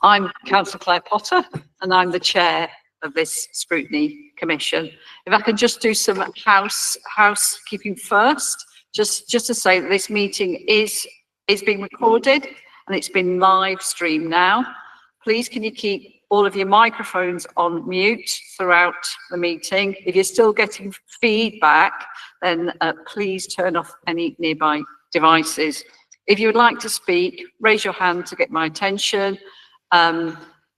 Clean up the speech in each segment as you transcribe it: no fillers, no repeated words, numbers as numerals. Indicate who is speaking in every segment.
Speaker 1: I'm Councillor Claire Potter, and I'm the chair of this Scrutiny Commission. If I could just do some housekeeping first, just to say that this meeting is being recorded and it's been live streamed now. Please can you keep all of your microphones on mute throughout the meeting. If you're still getting feedback, then please turn off any nearby devices. If you would like to speak, raise your hand to get my attention.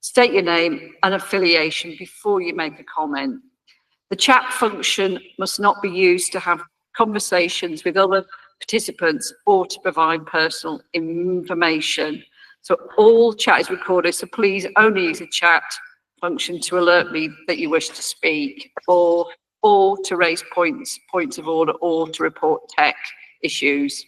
Speaker 1: State your name and affiliation before you make a comment. The chat function must not be used to have conversations with other participants or to provide personal information. So all chat is recorded, so please only use the chat function to alert me that you wish to speak or to raise points of order or to report tech issues.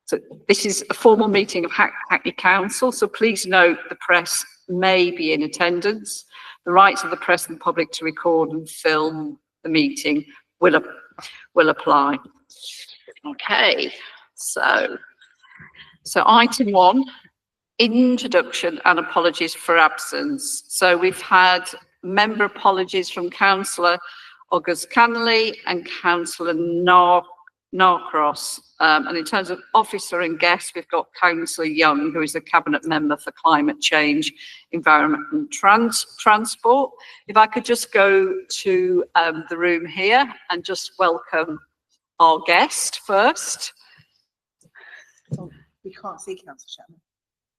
Speaker 1: So this is a formal meeting of Hackney Council, so please note the press may be in attendance. The rights of the press and public to record and film the meeting will apply. Okay, so item 1, introduction and apologies for absence. So we've had member apologies from Councillor August Canley and Councillor Norcross. And in terms of officer and guest, we've got Councillor Young, who is a Cabinet Member for Climate Change, Environment and Transport. If I could just go to the room here and just welcome our guest first.
Speaker 2: Oh, we can't see Councillor Chapman.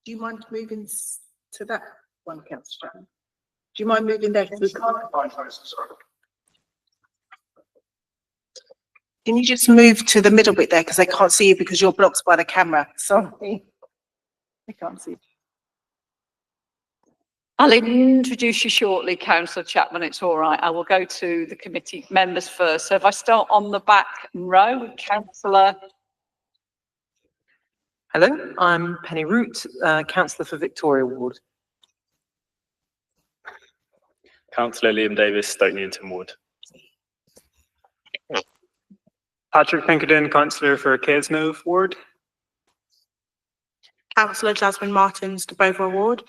Speaker 2: Do you mind moving to that one, Councillor Chapman? Do you mind moving there? Can you just move to the middle bit there, because I can't see you because you're blocked by the camera. Sorry, I can't see.
Speaker 1: I'll introduce you shortly, Councillor Chapman, it's all right. I will go to the committee members first. So if I start on the back row with Councillor.
Speaker 3: Hello, I'm Penny Root, Councillor for Victoria Ward.
Speaker 4: Councillor Liam Davis, Stoke Newington Ward.
Speaker 5: Patrick Pinkerton, Councillor for Caysmove Ward.
Speaker 2: Councillor Jasmine Martins, de Beauvoir Ward.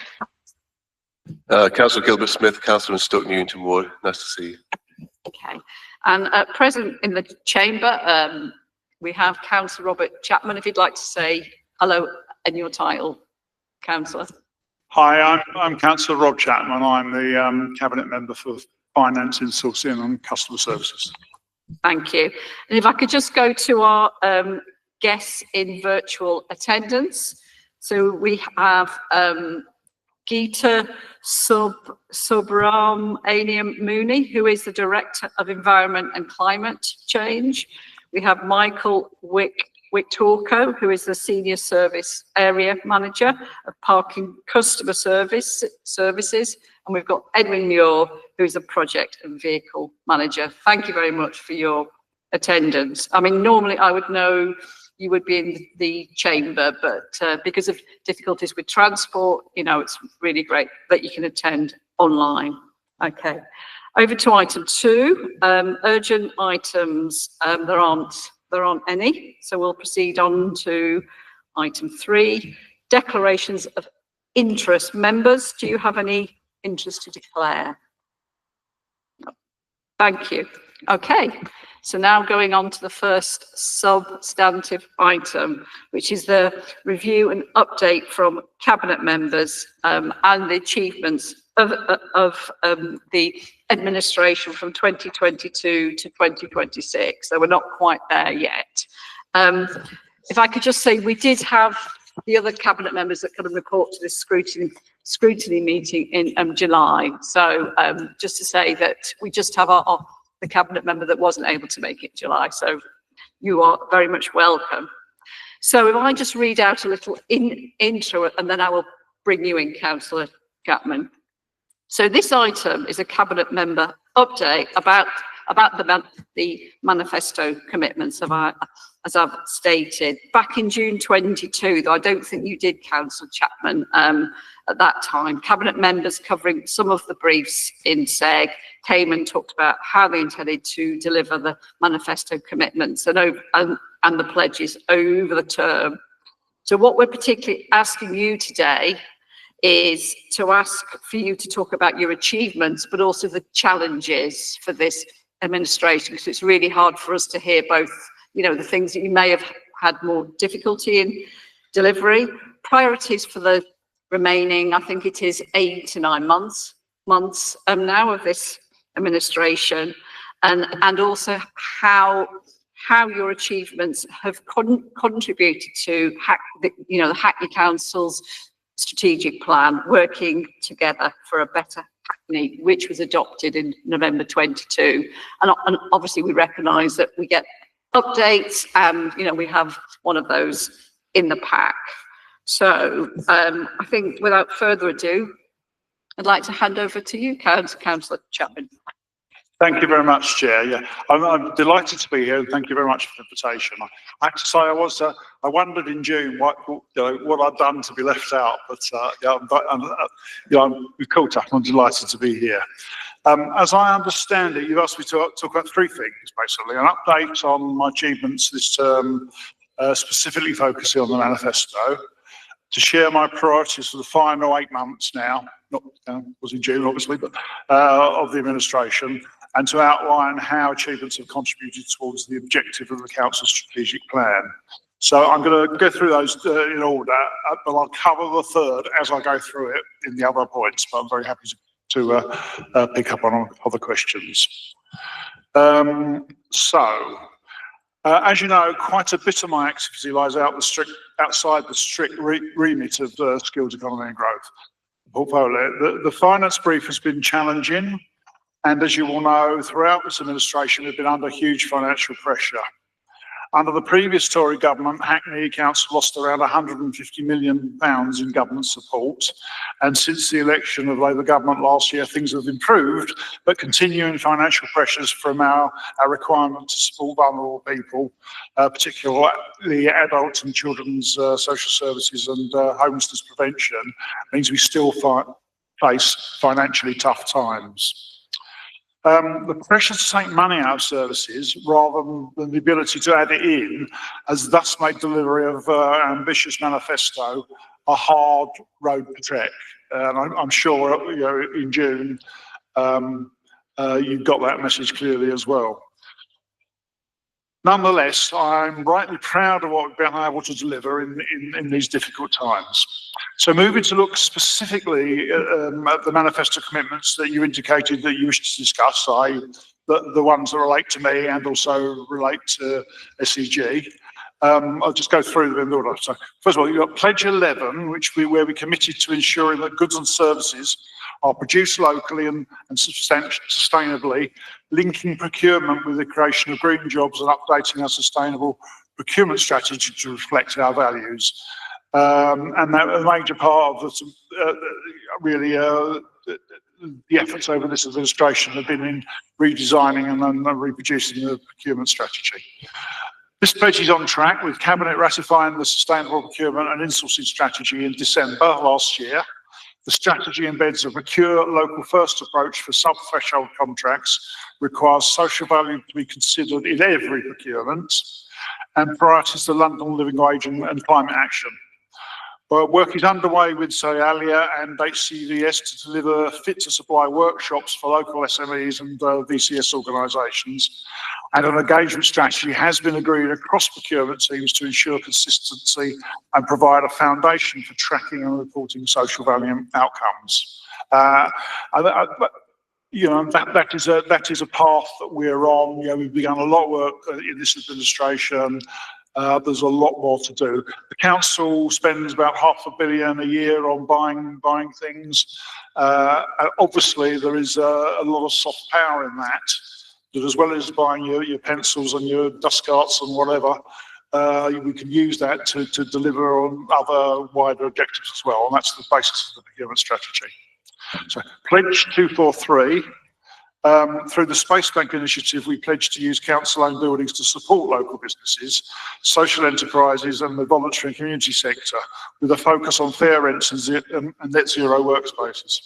Speaker 6: Councillor Gilbert Smith, Councillor in Stoke Newington Ward. Nice to see you.
Speaker 1: Okay, and present in the chamber, we have Councillor Robert Chapman. If you'd like to say hello and your title, Councillor.
Speaker 5: Hi, I'm Councillor Rob Chapman. I'm the Cabinet Member for Finance, Insourcing and Customer Services.
Speaker 1: Thank you. And if I could just go to our guests in virtual attendance. So we have Geeta Subramaniam Mooney, who is the Director of Environment and Climate Change. We have Michael Wictorco, who is the Senior Service Area Manager of Parking Customer Services. And we've got Edwin Muir, who is a Project and Vehicle Manager. Thank you very much for your attendance. I mean, normally I would know you would be in the chamber, but because of difficulties with transport, you know, it's really great that you can attend online. Okay, over to item 2, urgent items. There aren't any, so we'll proceed on to item 3, declarations of interest. Members, do you have any interest to declare? No. Thank you. Okay, so now going on to the first substantive item, which is the review and update from Cabinet members and the achievements of the administration from 2022 to 2026. So we're not quite there yet. If I could just say, we did have the other Cabinet members that come and report to this scrutiny meeting in July. So just to say that we just have the Cabinet member that wasn't able to make it July. So you are very much welcome. So if I just read out a little intro, and then I will bring you in, Councillor Chapman. So this item is a Cabinet member update about the manifesto commitments of as I've stated. Back in June 22, though I don't think you did, Councillor Chapman, at that time, Cabinet members covering some of the briefs in SEG came and talked about how they intended to deliver the manifesto commitments and the pledges over the term. So what we're particularly asking you today is to ask for you to talk about your achievements, but also the challenges for this administration, because it's really hard for us to hear both, you know, the things that you may have had more difficulty in delivery, priorities for the remaining, I think it is 8 to 9 months now of this administration, and also how your achievements have contributed to the Hackney Council's strategic plan, working together for a better Hackney, which was adopted in November 22. And obviously we recognise that we get updates, and we have one of those in the pack. So I think without further ado, I'd like to hand over to you, Councillor Chapman.
Speaker 5: Thank you very much, Chair. Yeah, I'm delighted to be here, and thank you very much for the invitation. I have to say, I wondered in June what I'd done to be left out, but we've caught up. I'm delighted to be here. As I understand it, you've asked me to talk about 3 things, basically: an update on my achievements this term, specifically focusing on the manifesto, to share my priorities for the final 8 months now, not was in June obviously, but of the administration, and to outline how achievements have contributed towards the objective of the Council's strategic plan. So I'm going to go through those in order, but I'll cover the third as I go through it in the other points, but I'm very happy to pick up on other questions. As you know, quite a bit of my activity lies outside the strict remit of skills economy and growth portfolio. The finance brief has been challenging, and as you all know, throughout this administration, we've been under huge financial pressure. Under the previous Tory government, Hackney Council lost around £150 million in government support, and since the election of Labour government last year, things have improved, but continuing financial pressures from our requirement to support vulnerable people, particularly adult and children's social services and homelessness prevention, means we still face financially tough times. The pressure to take money out of services rather than the ability to add it in has thus made delivery of an ambitious manifesto a hard road to trek. And I'm sure in June you got that message clearly as well. Nonetheless, I'm rightly proud of what we've been able to deliver in these difficult times. So moving to look specifically at the manifesto commitments that you indicated that you wish to discuss, the ones that relate to me and also relate to SEG. I'll just go through them in order. So first of all, you've got Pledge 11, where we committed to ensuring that goods and services are produced locally and sustainably, linking procurement with the creation of green jobs and updating our sustainable procurement strategy to reflect our values. And that a major part of the efforts over this administration have been in redesigning and reproducing the procurement strategy. This pledge is on track, with Cabinet ratifying the sustainable procurement and insourcing strategy in December last year. The strategy embeds a procure local first approach for sub-threshold contracts, requires social value to be considered in every procurement, and priorities the London living wage and climate action. Work is underway with ALIA and HCVS to deliver fit-to-supply workshops for local SMEs and VCS organisations, and an engagement strategy has been agreed across procurement teams to ensure consistency and provide a foundation for tracking and reporting social value outcomes. That is a path that we're on. We've begun a lot of work in this administration. There's a lot more to do. The council spends about £500 million a year on buying things. Obviously, there is a lot of soft power in that. But as well as buying your pencils and your dust carts and whatever, we can use that to deliver on other wider objectives as well. And that's the basis of the procurement strategy. So, Pledge 243. Through the Space Bank initiative, we pledge to use council-owned buildings to support local businesses, social enterprises and the voluntary and community sector, with a focus on fair rents and net zero workspaces.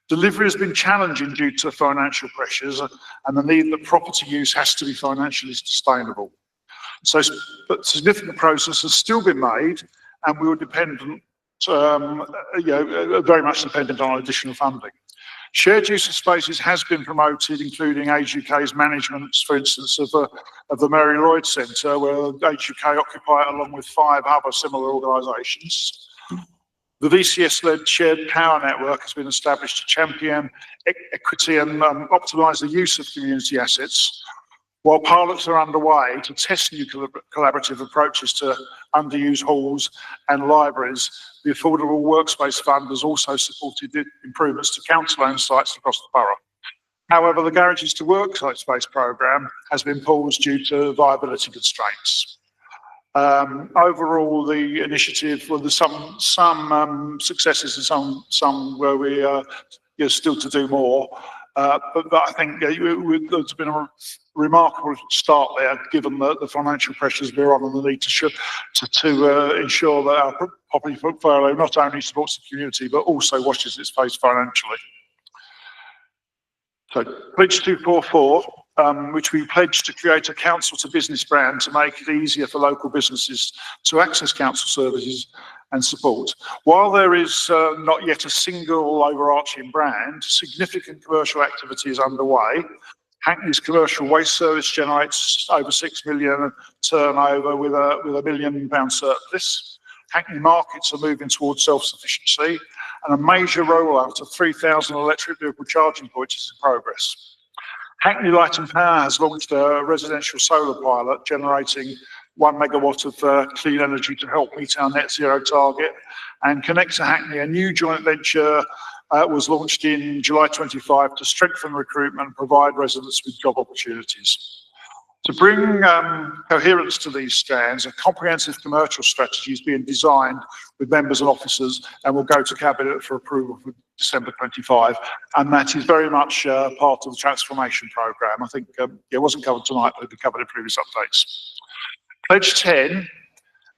Speaker 5: Delivery has been challenging due to financial pressures and the need that property use has to be financially sustainable. But significant progress has still been made, and we were dependent very much dependent on additional funding. Shared use of spaces has been promoted, including Age UK's management, for instance, of the Mary Lloyd Centre, where Age UK occupy it along with 5 other similar organisations. The VCS-led shared power network has been established to champion equity and optimise the use of community assets, while pilots are underway to test new collaborative approaches to underused halls and libraries. The Affordable Workspace Fund has also supported improvements to council-owned sites across the borough. However, the Garages to Workspace programme has been paused due to viability constraints. Overall, the initiative, well, there's some successes and some where we are still to do more. But I think there's been a remarkable start there, given the financial pressures we're on and the need to ensure that our property portfolio not only supports the community but also washes its face financially. So, Pledge 244, which we pledged to create a council to business brand to make it easier for local businesses to access council services and support. While there is not yet a single overarching brand, significant commercial activity is underway. Hackney's commercial waste service generates over 6 million turnover with a £1 million surplus. Hackney markets are moving towards self-sufficiency, and a major rollout of 3,000 electric vehicle charging points is in progress. Hackney Light and Power has launched a residential solar pilot generating 1 megawatt of clean energy to help meet our net zero target. And Connect to Hackney, a new joint venture, was launched in July 25 to strengthen recruitment and provide residents with job opportunities. To bring coherence to these strands, a comprehensive commercial strategy is being designed with members and officers and will go to Cabinet for approval for December 25. And that is very much part of the transformation programme. I think it wasn't covered tonight, but it'll be covered in previous updates. Pledge 10,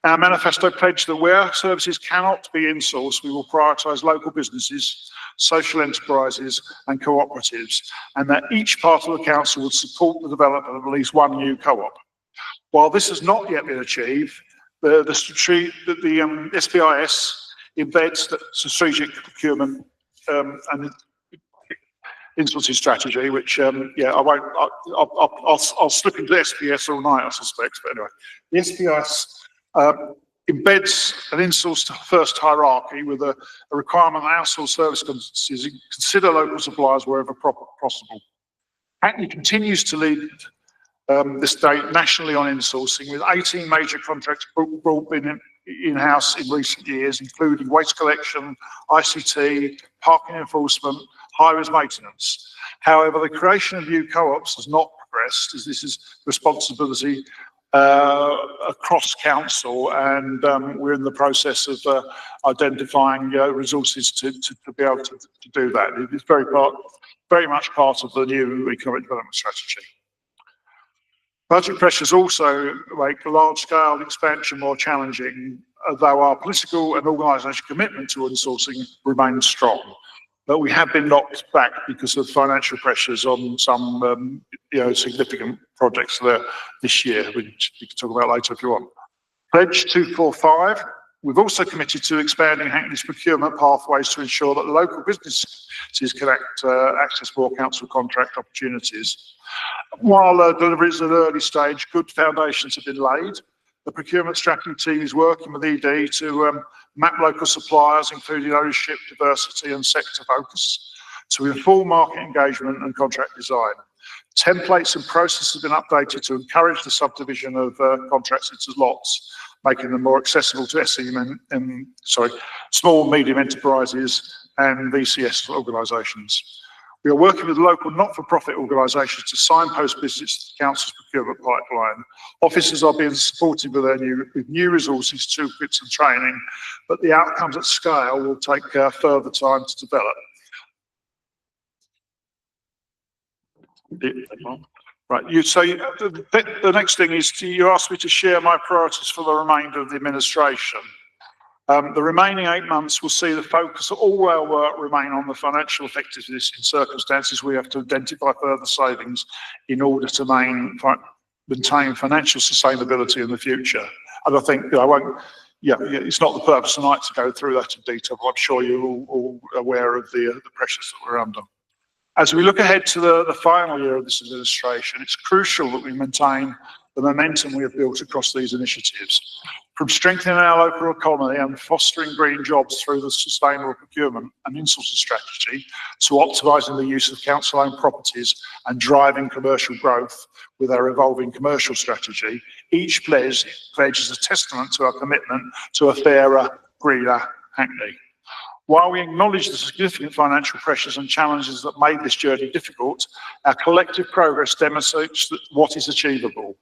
Speaker 5: our manifesto pledged that where services cannot be insourced, we will prioritise local businesses, social enterprises and cooperatives, and that each part of the council would support the development of at least one new co-op. While this has not yet been achieved, the SPIS embeds the strategic procurement and insourcing strategy, which I'll slip into SPS all night, I suspect. But anyway, the SPIS embeds an insourced first hierarchy with a requirement that outsourced service consistencies consider local suppliers wherever possible. Hackney continues to lead this state nationally on insourcing, with 18 major contracts brought in-house in recent years, including waste collection, ICT, parking enforcement, high-rise maintenance. However, the creation of new co-ops has not progressed, as this is responsibility across council, and we're in the process of identifying resources to be able to do that. It's very much part of the new economic development strategy. Budget pressures also make large-scale expansion more challenging, though our political and organisational commitment to insourcing remains strong. But we have been knocked back because of financial pressures on some significant projects there this year, which we can talk about later if you want. Pledge 245. We've also committed to expanding Hackney's procurement pathways to ensure that local businesses can access more council contract opportunities. While delivery is at an early stage, good foundations have been laid. The procurement strategy team is working with ED to map local suppliers, including ownership, diversity and sector focus, to inform market engagement and contract design. Templates and processes have been updated to encourage the subdivision of contracts into lots, making them more accessible to small and medium enterprises and VCS organisations. We are working with local not-for-profit organisations to signpost business to the council's procurement pipeline. Officers are being supported with new resources, toolkits and training, but the outcomes at scale will take further time to develop. Right, the next thing is you asked me to share my priorities for the remainder of the administration. The remaining 8 months will see the focus of all our work remain on the financial effectiveness in circumstances we have to identify further savings in order to maintain financial sustainability in the future. And I think I won't yeah, it's not the purpose tonight to go through that in detail, but I'm sure you're all aware of the pressures that we're under. As we look ahead to the final year of this administration, it's crucial that we maintain the momentum we have built across these initiatives. From strengthening our local economy and fostering green jobs through the sustainable procurement and insourcing strategy, to optimising the use of council-owned properties and driving commercial growth with our evolving commercial strategy, each pledge is a testament to our commitment to a fairer, greener Hackney. While we acknowledge the significant financial pressures and challenges that made this journey difficult, our collective progress demonstrates what is achievable.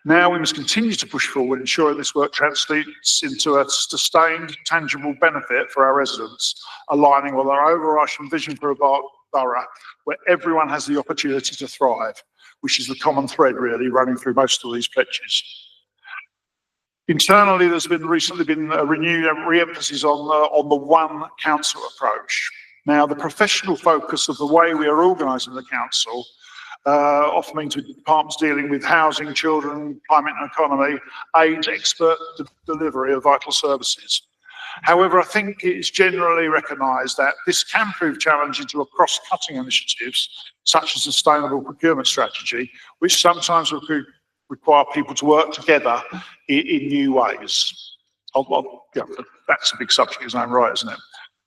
Speaker 5: Now we must continue to push forward, ensuring this work translates into a sustained, tangible benefit for our residents, aligning with our overarching vision for a borough where everyone has the opportunity to thrive, which is the common thread really running through most of these pledges. Internally, there's recently been a renewed re-emphasis on the one council approach. Now, the professional focus of the way we are organising the council often means with departments dealing with housing, children, climate and economy, aids expert delivery of vital services. However, I think it is generally recognised that this can prove challenging to cross-cutting initiatives, such as sustainable procurement strategy, which sometimes require people to work together in new ways. Yeah, that's a big subject, isn't it? Right, isn't it?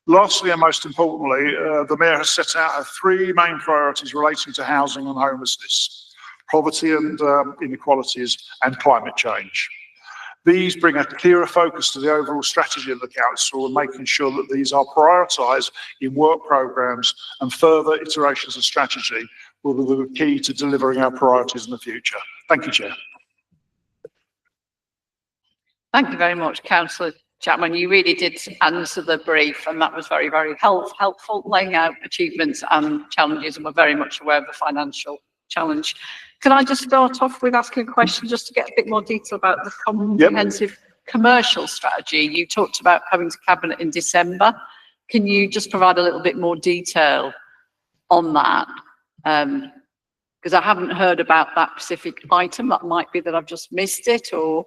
Speaker 5: Lastly, and most importantly, the Mayor has set out her three main priorities relating to housing and homelessness, poverty and inequalities, and climate change. These bring a clearer focus to the overall strategy of the council and making sure that these are prioritised in work programmes and further iterations of strategy will be the key to delivering our priorities in the future. Thank you, Chair.
Speaker 1: Thank you very much, Councillor Chapman. You really did answer the brief, and that was very, very helpful, laying out achievements and challenges, and we're very much aware of the financial challenge. Can I just start off with asking a question just to get a bit more detail about the comprehensive commercial strategy? You talked about having to cabinet in December. Can you just provide a little bit more detail on that? Because I haven't heard about that specific item. That might be that I've just missed it, or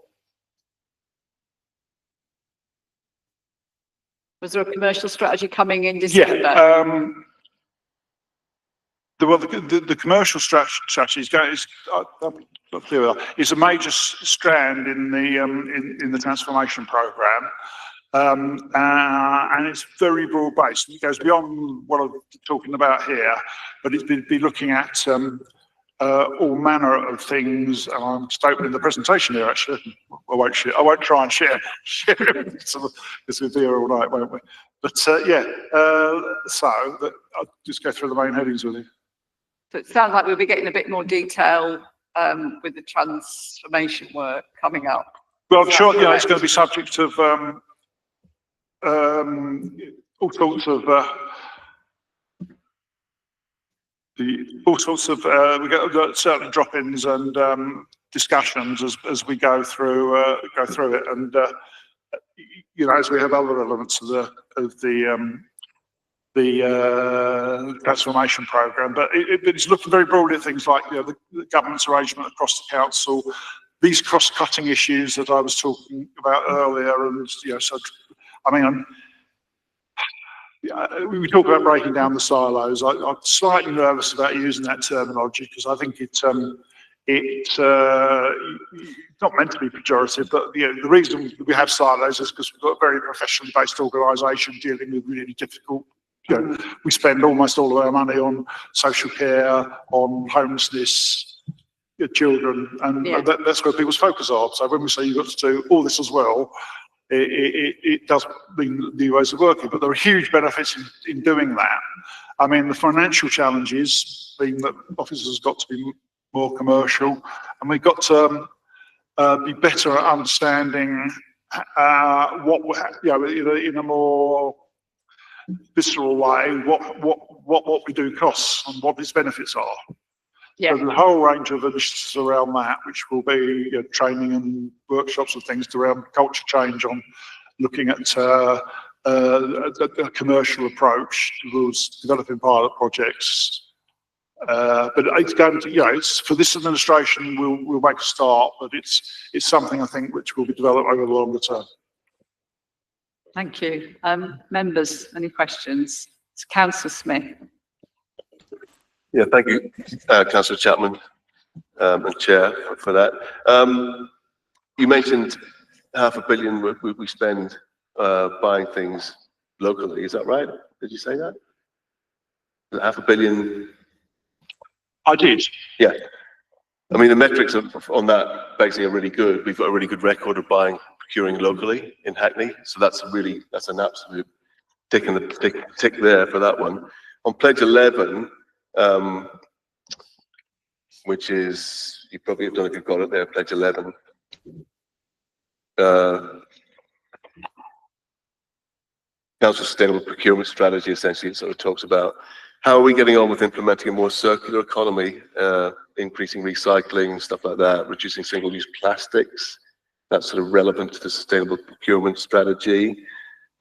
Speaker 1: was there a commercial strategy coming in December?
Speaker 5: Yeah. The commercial strategy is a major strand in the transformation programme, and it's very broad based. It goes beyond what I'm talking about here, but it's be looking at all manner of things. And I'm just opening the presentation here. Actually, I won't try and share it because we'll be here all night, won't we? But yeah, so I'll just go through the main headings with you.
Speaker 1: So it sounds like we'll be getting a bit more detail with the transformation work coming up.
Speaker 5: Well, sure, yeah, it's going to be subject of all sorts of we get certain drop-ins and discussions as we go through it, and you know, as we have other elements of the transformation programme, but it's looking very broadly at things like, you know, the governance arrangement across the council, these cross-cutting issues that I was talking about earlier, and you know, so I mean, we talk about breaking down the silos. I'm slightly nervous about using that terminology because I think it's not meant to be pejorative, but you know, the reason we have silos is because we've got a very professionally based organisation dealing with really difficult. You know, we spend almost all of our money on social care, on homelessness, children, and yeah, that's where people's focus are. So when we say you've got to do all this as well, it does mean new ways of working, but there are huge benefits in doing that. I mean, the financial challenges being that officers have got to be more commercial, and we've got to be better at understanding what, you know, in a more visceral way, what we do costs and what its benefits are. Yeah. So there's a whole range of initiatives around that, which will be, you know, training and workshops and things around culture change, on looking at a commercial approach towards developing pilot projects. But it's going to, you know, it's for this administration, we'll make a start, but it's something I think which will be developed over the longer term.
Speaker 1: Thank you. Members, any questions? It's Councillor Smith.
Speaker 6: Yeah, thank you, Councillor Chapman, and Chair for that. You mentioned £500 million we spend buying things locally. Is that right? Did you say that? £500 million?
Speaker 5: I did.
Speaker 6: Yeah. I mean, the metrics on that basically are really good. We've got a really good record of procuring locally in Hackney. So that's an absolute tick there for that one. On Pledge 11, which is, you probably don't know if you've got it there, Pledge 11. Council Sustainable Procurement Strategy, essentially, it sort of talks about how are we getting on with implementing a more circular economy, increasing recycling, stuff like that, reducing single-use plastics. That's sort of relevant to the Sustainable Procurement Strategy.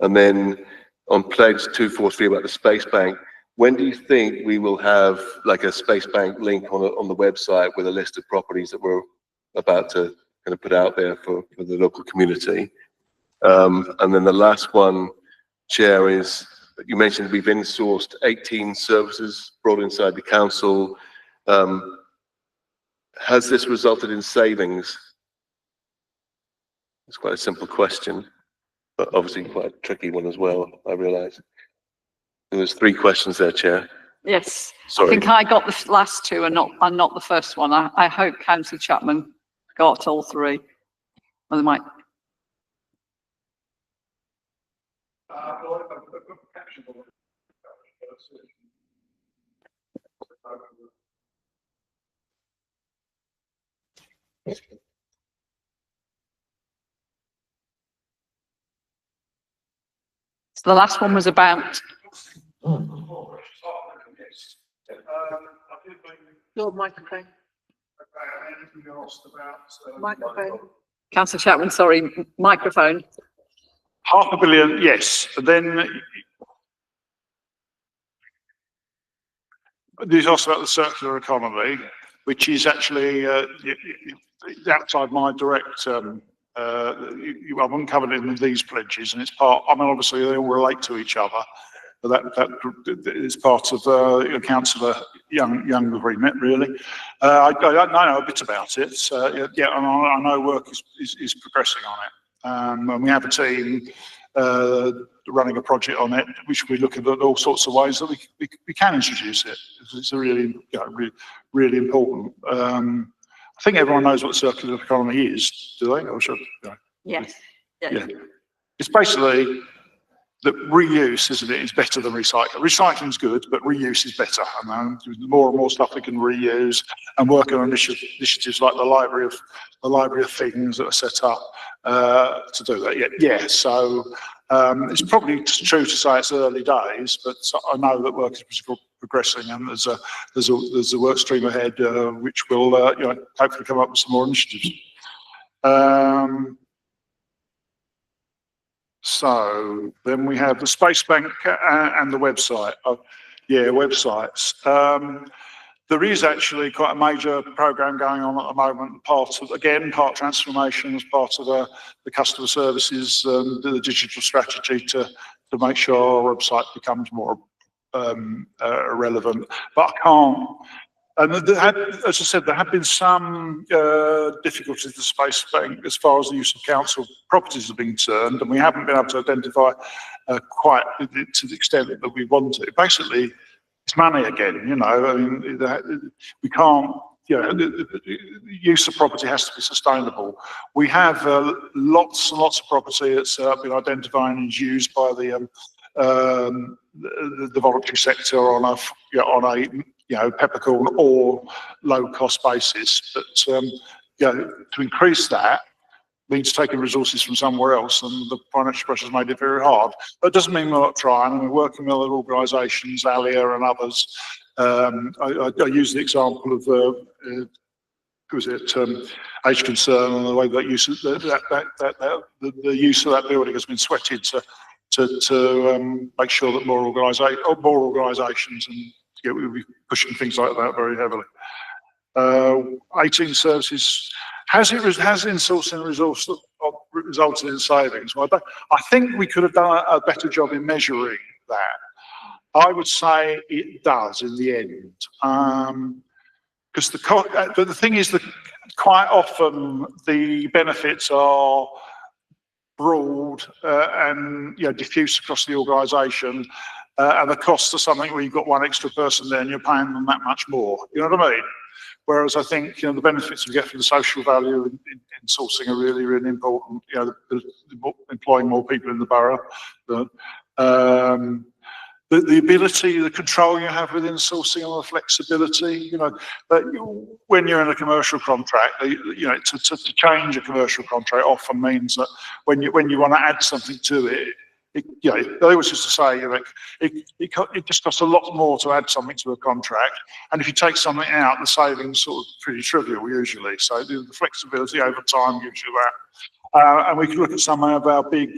Speaker 6: And then on Pledge 243 about the Space Bank, when do you think we will have like a Space Bank link on the website with a list of properties that we're about to kind of put out there for the local community? And then the last one, Chair, is you mentioned we've insourced 18 services brought inside the council. Has this resulted in savings? It's quite a simple question, but obviously quite a tricky one as well, I realise. There's 3 questions there, Chair.
Speaker 1: Yes.
Speaker 6: Sorry.
Speaker 1: I think I got the last 2 and not the first one. I hope Councillor Chapman got all 3. Well, they might. So the last one was about.
Speaker 2: Your microphone. Microphone.
Speaker 1: Councillor Chapman, sorry, microphone.
Speaker 5: £500 million, yes. And then there's also about the circular economy, which is actually outside my direct. I haven't covered it in these pledges, and it's part. I mean, obviously they all relate to each other, but that is part of Councillor Young's remit, really. I know a bit about it. Yeah, and I know work is progressing on it. And we have a team running a project on it, which we're looking at all sorts of ways that we can introduce it. It's a really, really important. I think everyone knows what circular economy is, do they? Or should,
Speaker 1: Yes.
Speaker 5: yeah. It's basically that reuse, isn't it, is better than recycling. Recycling is good, but reuse is better. And more and more stuff we can reuse, and work on initiatives like the library of things that are set up to do that. Yeah. So it's probably true to say it's early days, but I know that work is progressing, and there's a work stream ahead which will hopefully come up with some more initiatives. So then we have the Space Bank and the website. Websites. There is actually quite a major program going on at the moment, part transformation as part of the customer services, the digital strategy to make sure our website becomes more relevant. But I can't. And as I said, there have been some difficulties with the Space Bank as far as the use of council properties are being concerned, and we haven't been able to identify quite to the extent that we want to. Basically, it's money again, I mean, we can't, the use of property has to be sustainable. We have lots and lots of property that's been identified and is used by the voluntary sector on a peppercorn or low-cost basis. But to increase that means taking resources from somewhere else, and the financial pressure has made it very hard. But it doesn't mean we're not trying, and we're working with other organisations, ALIA and others. I use the example of Age Concern, and the way that use of the use of that building has been sweated to make sure that more organisations and we'll be pushing things like that very heavily. 18 services. Has insourcing resource resulted in savings. Well, I think we could have done a better job in measuring that. I would say it does in the end. Because but the thing is that quite often the benefits are broad and diffuse across the organisation, and the costs are something where you've got one extra person there and you're paying them that much more. You know what I mean? Whereas I think the benefits we get from the social value in sourcing are really, really important. Employing more people in the borough. The ability, the control you have within sourcing and the flexibility, that when you're in a commercial contract, to change a commercial contract often means that when you want to add something to it, they always used to say it just costs a lot more to add something to a contract, and if you take something out, the savings sort of pretty trivial usually. So the flexibility over time gives you that, and we can look at some of our big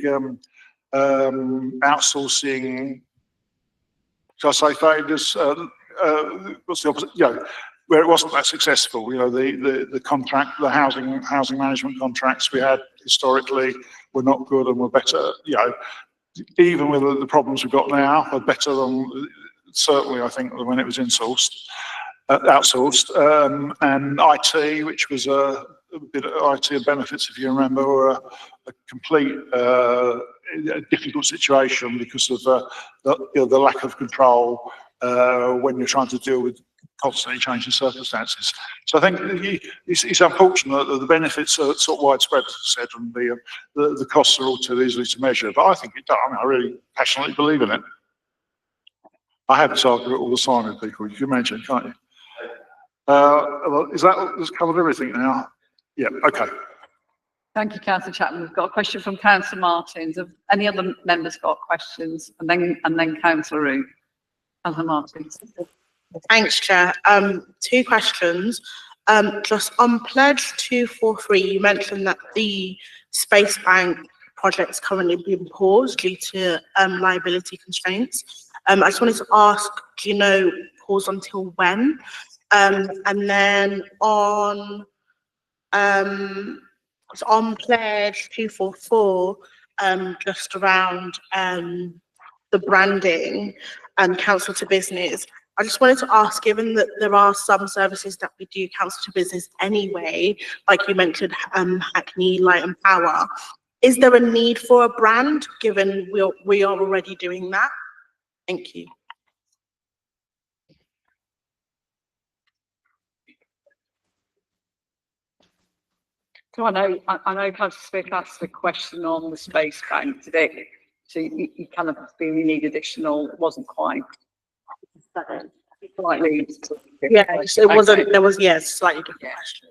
Speaker 5: outsourcing. Shall I say failures? What's the opposite? Where it wasn't that successful. The contract, the housing management contracts we had historically were not good and were better. Even with the problems we've got now, are better than certainly I think than when it was outsourced. And IT, which was a bit of IT and benefits, if you remember, were a complete difficult situation because of the lack of control when you're trying to deal with constantly changing circumstances. So I think it's unfortunate that the benefits are sort of widespread, as I said, and the costs are all too easily to measure. But I think it does. I really passionately believe in it. I have this argument all the time with people. You can imagine, can't you? Is that that's covered everything now? Yeah. Okay.
Speaker 1: Thank you, Councillor Chapman. We've got a question from Councillor Martins. Have any other members got questions? And then Councillor Root. Councillor Martins.
Speaker 7: Thanks, Chair. 2 questions. Just on Pledge 243, you mentioned that the Space Bank project's currently being paused due to liability constraints. I just wanted to ask, do you know pause until when? And then on Pledge 244, just around the branding and council to business, I just wanted to ask, given that there are some services that we do council to business anyway, like you mentioned, Hackney, Light and Power, is there a need for a brand given we are already doing that? Thank you.
Speaker 1: So I know Councillor Smith asked the question on the Space Bank today. So you kind of feel you need additional, it wasn't quite. Slightly.
Speaker 7: Yes, it wasn't, there was, yes, slightly different question.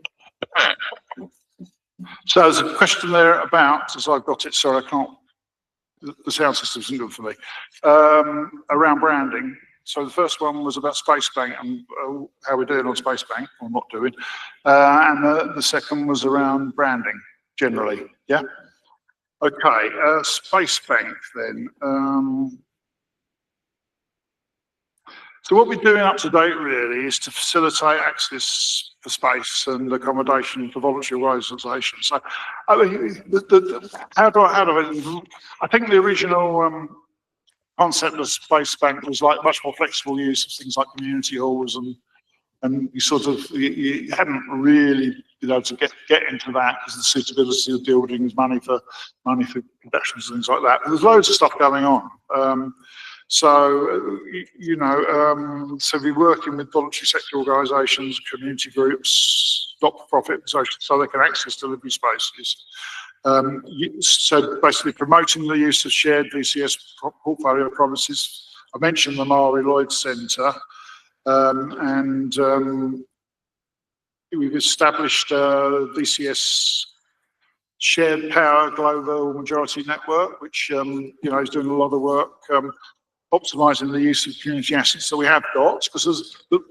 Speaker 5: So there's a question there about, as I've got it, sorry, I can't, the sound system isn't good for me, around branding. So the first one was about Space Bank and how we're doing on Space Bank, or not doing. And the second was around branding, generally, yeah? Okay, Space Bank then. So what we're doing up to date really is to facilitate access for space and accommodation for voluntary organisations. So, I mean, I think the original concept of Space Bank was like much more flexible use of things like community halls, and you hadn't really been able to get into that because the suitability of buildings, money for conductions and things like that. But there's loads of stuff going on. So we're working with voluntary sector organisations, community groups, not-for-profit, so they can access delivery spaces. So basically promoting the use of shared VCS portfolio promises. I mentioned the Mari Lloyd Centre, and we've established a VCS shared power global majority network, which is doing a lot of work optimising the use of community assets that we have got, because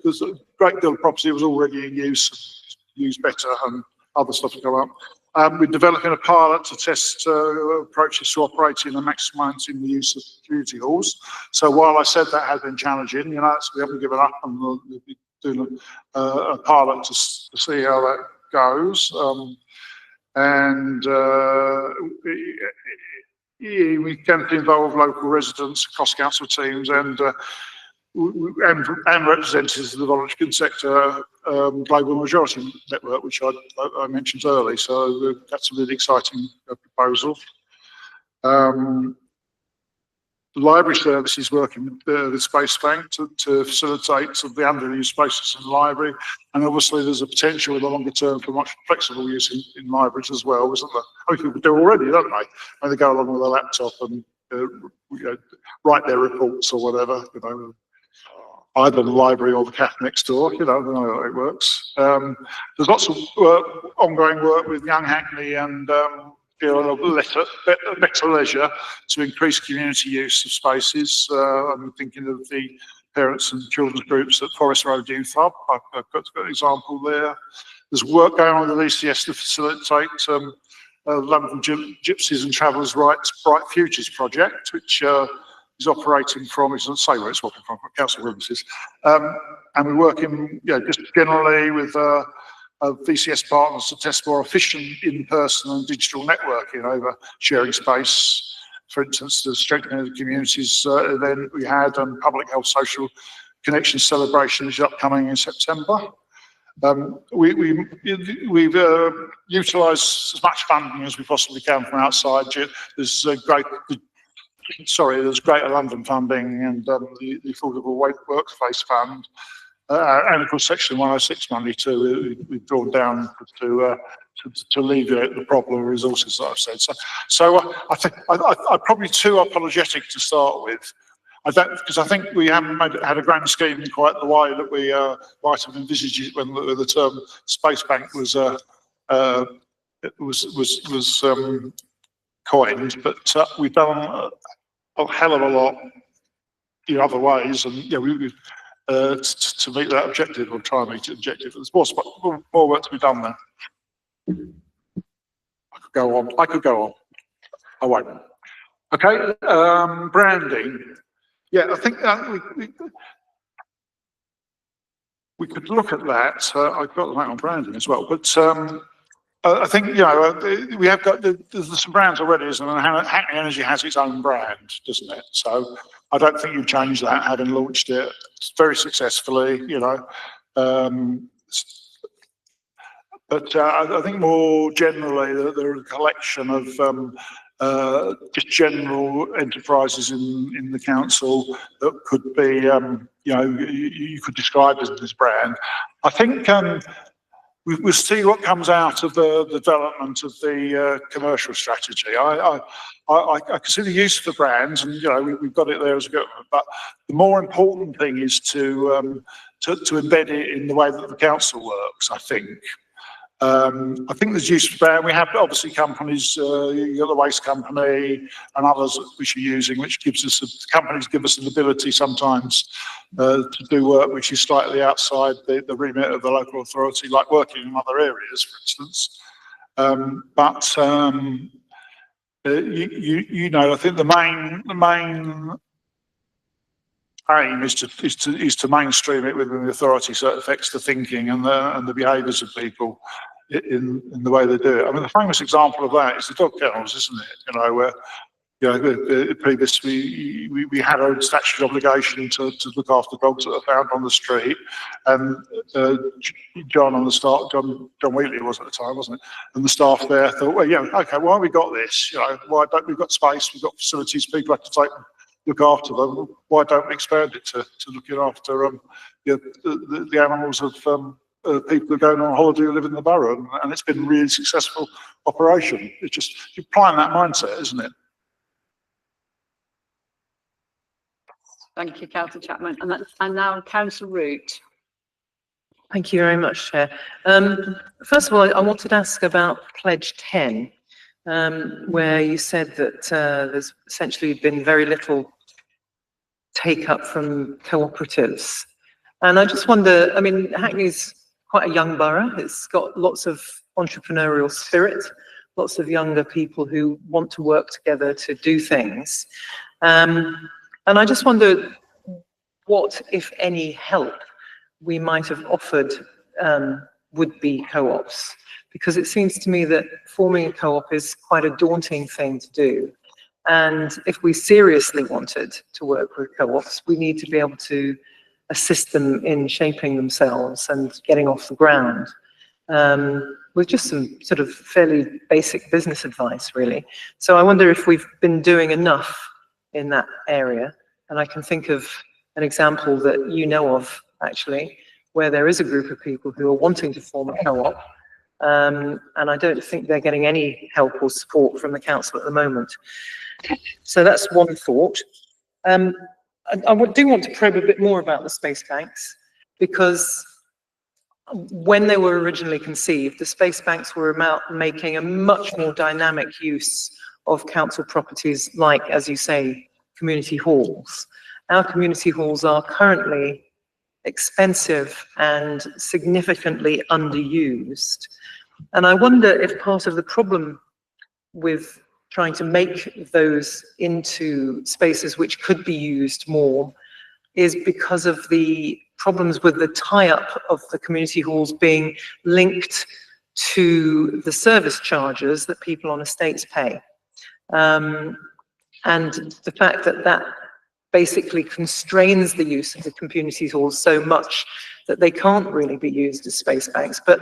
Speaker 5: there's a great deal of property that was already in use, used better, and other stuff to go up. We're developing a pilot to test approaches to operating and maximising the use of community halls. So while I said that has been challenging, we haven't given up, and we'll be doing a pilot to see how that goes. And we tend to involve local residents, cross council teams, and representatives of the voluntary sector global majority network, which I mentioned earlier. So that's a really exciting proposal. Library services working with the Space Bank to facilitate sort of the underused spaces in the library, and obviously there's a potential in the longer term for much flexible use in libraries as well, isn't there? I mean, people do already, don't they? When they go along with a laptop and write their reports or whatever, either the library or the cafe next door, I don't know how it works. There's lots of ongoing work with Young Hackney and better leisure to increase community use of spaces. I'm thinking of the parents and children's groups at Forest Road Youth Hub. I've got an example there. There's work going on with ECS to facilitate London Gypsies and Travellers' Rights Bright Futures project, which is operating from, it doesn't say where it's operating from, council premises. And we're working just generally with VCS partners to test more efficient in-person and digital networking over sharing space. For instance, the Strengthening of the Communities event we had and Public Health Social Connections celebration is upcoming in September. We've utilised as much funding as we possibly can from outside. There's Greater London funding and the Affordable Workplace Fund. And of course, Section 106 money too. We've drawn down to alleviate the problem of resources that I've said. So I think I'm probably too apologetic to start with. Because I think we haven't had a grand scheme in quite the way that we might have envisaged it when the term Space Bank was coined. But we've done a hell of a lot in other ways, and we've to meet that objective, or try and meet the objective. There's more work to be done there. I could go on. I won't. Okay, branding. Yeah, I think we could look at that. I've got the note on branding as well, but I think we have got there's some brands already, isn't there? Hackney Energy has its own brand, doesn't it? So I don't think you change that, having launched it very successfully, But I think more generally, there are a collection of just general enterprises in the council that could be, you could describe as this brand. I think we'll see what comes out of the development of the commercial strategy. I can see the use for brands, and we've got it there as a government. But the more important thing is to embed it in the way that the council works. I think there's use for brand. We have obviously companies. You've got the waste company and others which are using, which gives us companies give us an ability sometimes to do work which is slightly outside the remit of the local authority, like working in other areas, for instance. I think the main aim is to mainstream it within the authority, so it affects the thinking and the behaviours of people in the way they do it. I mean, the famous example of that is the dog kennels, isn't it? Where previously we had a statutory obligation to look after dogs that are found on the street, and John Wheatley was at the time, wasn't it? And the staff there thought, well, okay, why have we got this? Why don't we've got space, we've got facilities, people have to look after them. Why don't we expand it to looking after the animals of people who are going on holiday who live in the borough? And it's been a really successful operation. It's just applying that mindset, isn't it?
Speaker 1: Thank you, Councillor Chapman. And now Councillor Root.
Speaker 3: Thank you very much, Chair. First of all, I wanted to ask about Pledge 10, where you said that there's essentially been very little take-up from cooperatives. And I just wonder, I mean, Hackney's quite a young borough. It's got lots of entrepreneurial spirit, lots of younger people who want to work together to do things. And I just wonder what, if any, help we might have offered would-be co-ops because it seems to me that forming a co-op is quite a daunting thing to do. And if we seriously wanted to work with co-ops, we need to be able to assist them in shaping themselves and getting off the ground, with just some sort of fairly basic business advice, really. So I wonder if we've been doing enough in that area. And I can think of an example that you know of, actually, where there is a group of people who are wanting to form a co-op, and I don't think they're getting any help or support from the council at the moment. So that's one thought. I do want to probe a bit more about the space banks, because when they were originally conceived, the space banks were about making a much more dynamic use of council properties like, as you say, community halls. Our community halls are currently expensive and significantly underused. And I wonder if part of the problem with trying to make those into spaces which could be used more is because of the problems with the tie-up of the community halls being linked to the service charges that people on estates pay. And the fact that that basically constrains the use of the community halls so much that they can't really be used as space banks. But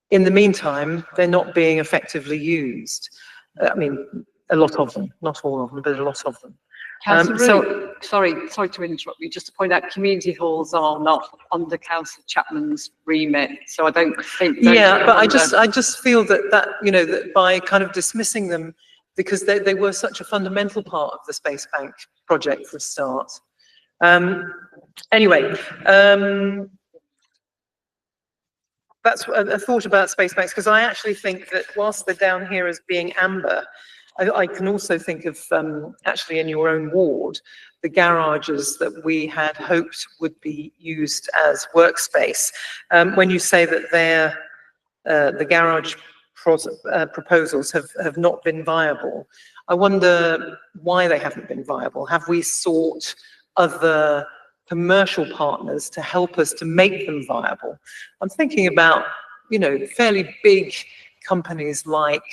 Speaker 3: in the meantime, they're not being effectively used. I mean, a lot of them, not all of them, but a lot of them.
Speaker 1: Councillor sorry to interrupt you, just to point out, community halls are not under Councillor Chapman's remit, so I don't think.
Speaker 3: Yeah, but I just feel that you know, that by kind of dismissing them, because they were such a fundamental part of the Space Bank project for a start. Anyway, that's a thought about space banks, because I actually think that whilst they're down here as being amber, I can also think of, actually in your own ward, the garages that we had hoped would be used as workspace. When you say that the garage proposals have not been viable, I wonder why they haven't been viable. Have we sought other commercial partners to help us to make them viable? I'm thinking about, you know, fairly big companies like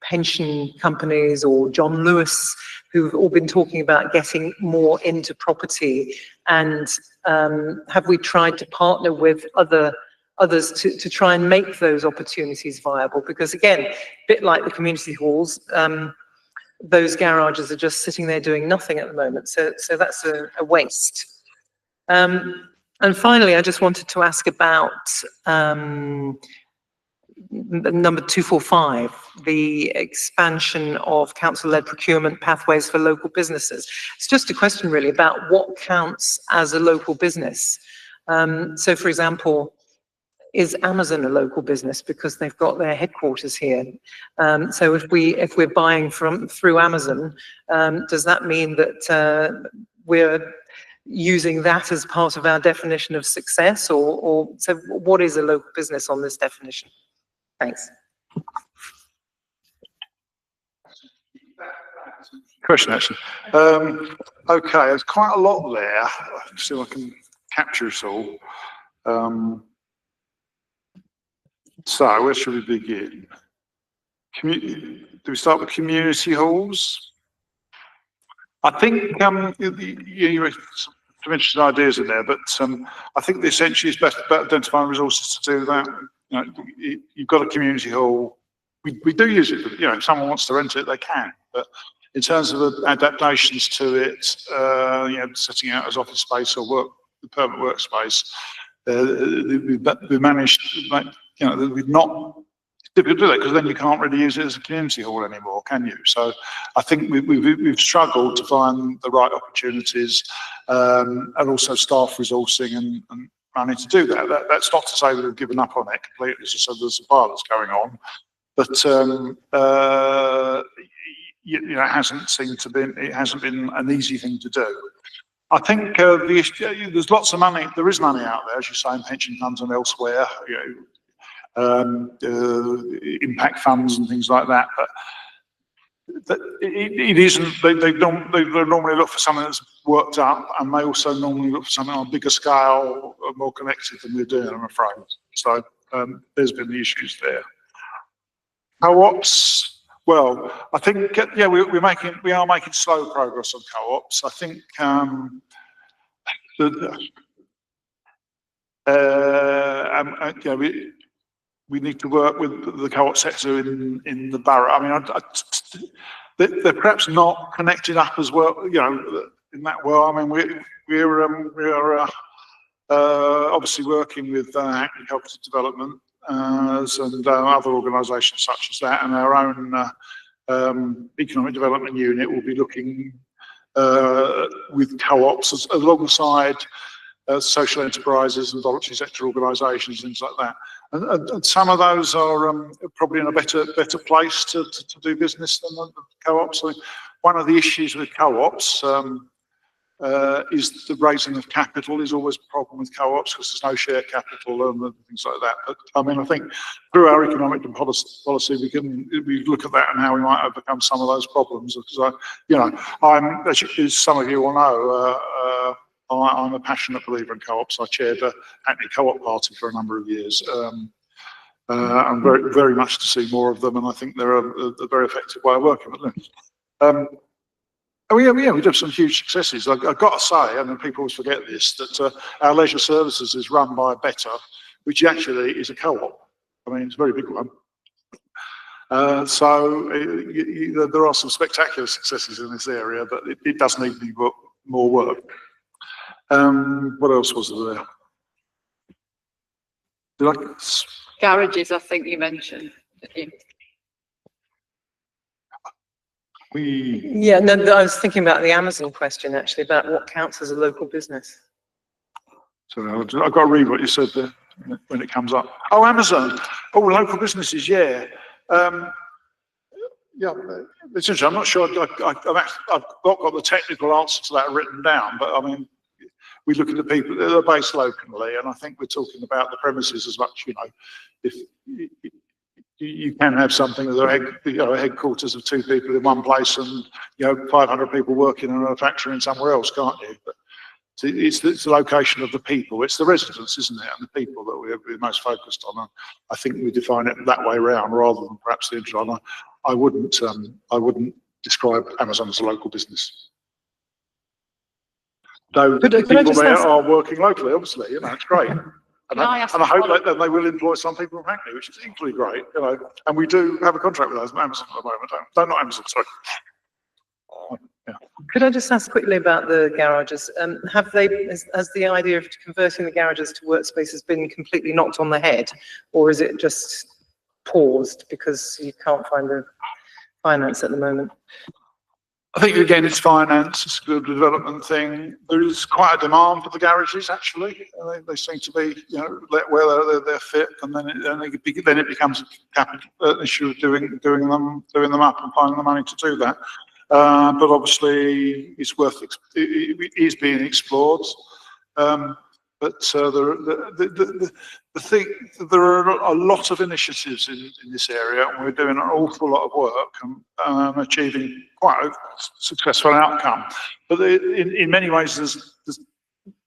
Speaker 3: pension companies or John Lewis, who've all been talking about getting more into property. And have we tried to partner with others to try and make those opportunities viable? Because again, a bit like the community halls, those garages are just sitting there doing nothing at the moment. So that's a waste. And finally, I just wanted to ask about number 245, the expansion of council-led procurement pathways for local businesses. It's just a question really about what counts as a local business. So for example, is Amazon a local business because they've got their headquarters here? So if we're buying through Amazon, does that mean that we're using that as part of our definition of success, or so what is a local business on this definition? Thanks.
Speaker 5: Question, actually. Okay, there's quite a lot there. See if I can capture it all. So where should we begin? Do we start with community halls? I think you were mentioned ideas in there, but I think the essentially is best about identifying resources to do that. You know, you've got a community hall. We do use it. You know, if someone wants to rent it, they can. But in terms of adaptations to it, you know, setting out as office space or permanent workspace, we managed, like, you know, we've not. It's difficult to do that because then you can't really use it as a community hall anymore, can you? So I think we've struggled to find the right opportunities, and also staff resourcing and money to do that. That's not to say that we've given up on it completely. So there's a pilot's going on, but you know, it hasn't been an easy thing to do. I think there's lots of money. There is money out there, as you say, in pension funds and elsewhere. You know, impact funds and things like that. But it isn't. They normally look for something that's worked up, and they also normally look for something on a bigger scale, more connected than we're doing, I'm afraid. So there's been the issues there. Co-ops, well, I think, yeah, we are making slow progress on co-ops. I think, yeah, we need to work with the co-op sector in the borough. I mean, they're perhaps not connected up as well, you know, in that well. I mean, we are obviously working with Hackney Cooperative Development and other organisations such as that, and our own economic development unit will be looking with co-ops alongside social enterprises and voluntary sector organisations, things like that. And some of those are probably in a better place to do business than the co-ops. I mean, one of the issues with co-ops is the raising of capital is always a problem with co-ops because there's no share capital and things like that. But I mean, I think through our economic and policy, we look at that and how we might overcome some of those problems. Because as some of you will know, I'm a passionate believer in co-ops. I chaired a Hackney Co-op Party for a number of years. I'm very much to see more of them, and I think they're a very effective way of working with them. Oh yeah, we have some huge successes. I've got to say, and people always forget this, that our leisure services is run by Better, which actually is a co-op. I mean, it's a very big one. So there are some spectacular successes in this area, but it does need more work. What else was there? Did I?
Speaker 1: Garages, I think you mentioned.
Speaker 3: Yeah, no, I was thinking about the Amazon question actually, about what counts as a local business.
Speaker 5: Sorry, I've got to read what you said there when it comes up. Oh, Amazon. Oh, local businesses, yeah. Yeah, it's interesting. I'm not sure I've not got the technical answer to that written down, but I mean, we look at the people that are based locally, and I think we're talking about the premises as much, you know, if you can have something that are headquarters of 2 people in one place and, you know, 500 people working in a factory in somewhere else, can't you? But it's the location of the people, it's the residents, isn't it, and the people that we're most focused on. And I think we define it that way round rather than perhaps the interest. I wouldn't describe Amazon as a local business. Though people there are working locally, obviously, you know, it's great. And I hope that they will employ some people from Hackney, which is equally great, you know. And we do have a contract with Amazon at the moment. Not Amazon, sorry. Yeah.
Speaker 3: Could I just ask quickly about the garages? Has the idea of converting the garages to workspaces been completely knocked on the head, or is it just paused because you can't find the finance at the moment?
Speaker 5: I think again, it's finance, it's a good development thing. There is quite a demand for the garages. Actually, they seem to be, you know, where they're fit, and then it becomes a capital issue of doing them up and finding the money to do that. But obviously, it's worth it is being explored. But there are a lot of initiatives in this area, and we're doing an awful lot of work and achieving quite a successful outcome. But in many ways, there's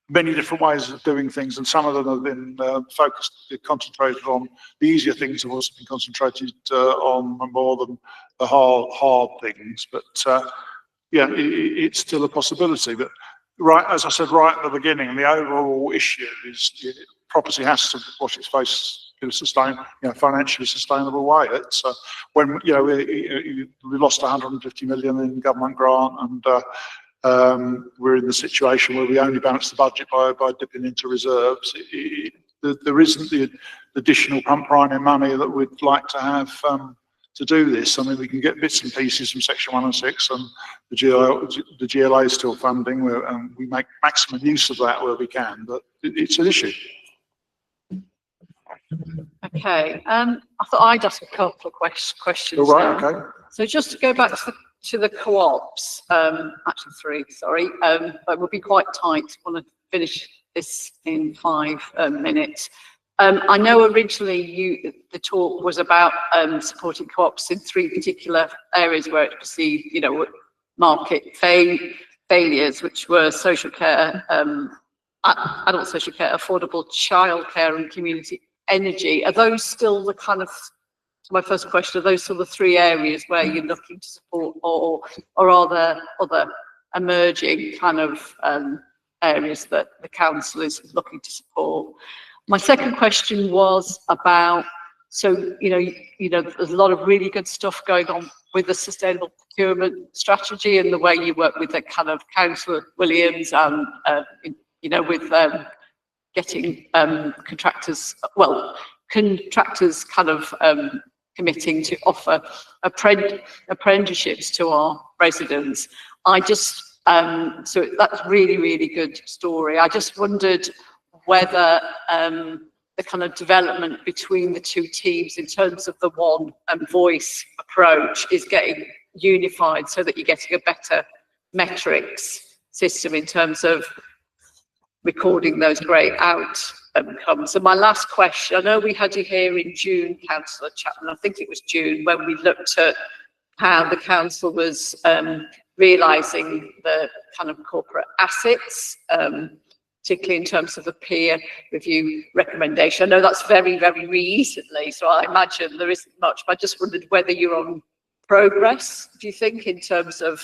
Speaker 5: many different ways of doing things, and some of them have been concentrated on the easier things, have also been concentrated on more than the hard things. But yeah, it's still a possibility. But right, as I said right at the beginning, the overall issue is property has to wash its face in a financially sustainable way. It's when we lost 150 million in government grant, and we're in the situation where we only balance the budget by dipping into reserves. There isn't the additional pump priming money that we'd like to have to do this. I mean, we can get bits and pieces from Section 106, and the GLA is still funding, and we make maximum use of that where we can, but it's an issue.
Speaker 1: Okay, I thought I'd ask a couple of questions.
Speaker 5: All right,
Speaker 1: now.
Speaker 5: okay.
Speaker 1: So just to go back to the co-ops, actually 3, sorry, but we'll be quite tight. I want to finish this in 5 minutes. I know originally the talk was about supporting co-ops in 3 particular areas where it perceived, you know, market failures, which were social care, adult social care, affordable childcare, and community energy. Are those still the kind of my first question, are those sort of three areas where you're looking to support, or are there other emerging kind of areas that the council is looking to support? My second question was about, so, you know, there's a lot of really good stuff going on with the sustainable procurement strategy and the way you work with the kind of Councillor Williams and, you know, with getting contractors kind of committing to offer apprenticeships to our residents. I just, so that's really, really good story. I just wondered whether the kind of development between the two teams in terms of the one voice approach is getting unified so that you're getting a better metrics system in terms of recording those great outcomes. So my last question, I know we had you here in June, Councillor Chapman, I think it was June, when we looked at how the council was realising the kind of corporate assets, particularly in terms of the peer review recommendation. I know that's very, very recently, so I imagine there isn't much, but I just wondered whether you're on progress, do you think, in terms of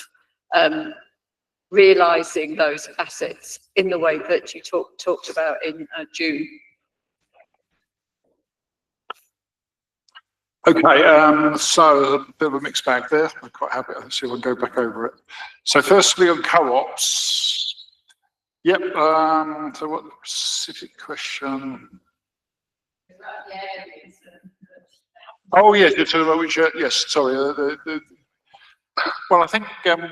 Speaker 1: realising those assets in the way that you talked about in June?
Speaker 5: Okay, so a bit of a mixed bag there. I'm quite happy. Let's see if I can go back over it. So firstly on co-ops. Yep, so what specific question? Oh yes, you're talking about which, yes, sorry. Well, I think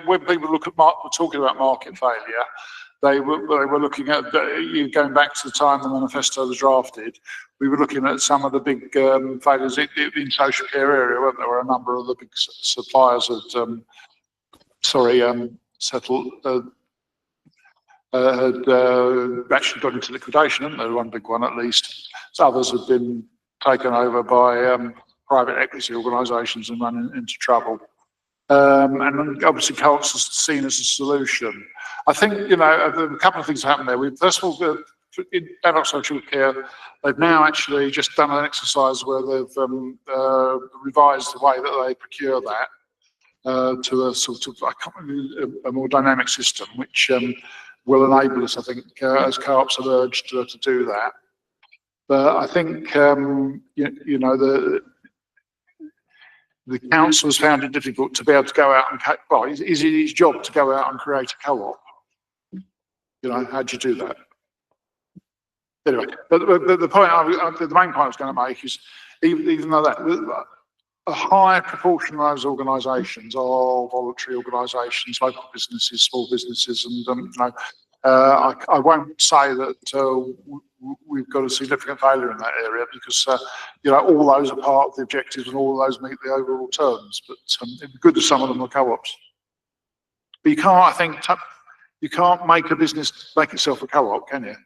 Speaker 5: when people look at were talking about market failure, they were looking at, going back to the time the manifesto was drafted, we were looking at some of the big failures in social care area, weren't there? Were a number of the big suppliers had, settled, had actually got into liquidation, hadn't they? One big one at least. So others had been taken over by private equity organisations and run into trouble. And obviously co-ops is seen as a solution. I think, you know, a couple of things happened there. First of all, in adult social care, they've now actually just done an exercise where they've revised the way that they procure that to a sort of a more dynamic system, which will enable us, I think, as co-ops have urged to do that. But I think, you know, the council has found it difficult to be able to go out and, well, is it his job to go out and create a co-op? You know, how do you do that? Anyway, but the point, the main point I was going to make is, even though that, a high proportion of those organisations are voluntary organisations, local businesses, small businesses, and you know, I won't say that we've got a significant failure in that area because you know, all those are part of the objectives and all of those meet the overall terms. But it'd be good if some of them are co-ops. But you can't, I think, you can't make a business make itself a co-op, can you?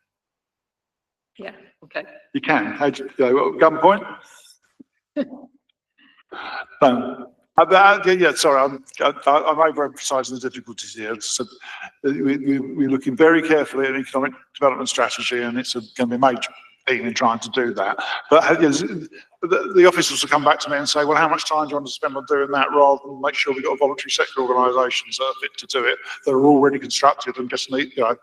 Speaker 1: Yeah. Okay.
Speaker 5: You can. How do you, gunpoint? Yeah, sorry, I'm overemphasising the difficulties here. So we're looking very carefully at economic development strategy, and it's going to be a major thing in trying to do that. But the officers will come back to me and say, well, how much time do you want to spend on doing that, rather than make sure we've got voluntary sector organisations that are fit to do it, that are already constructed and just need, you know,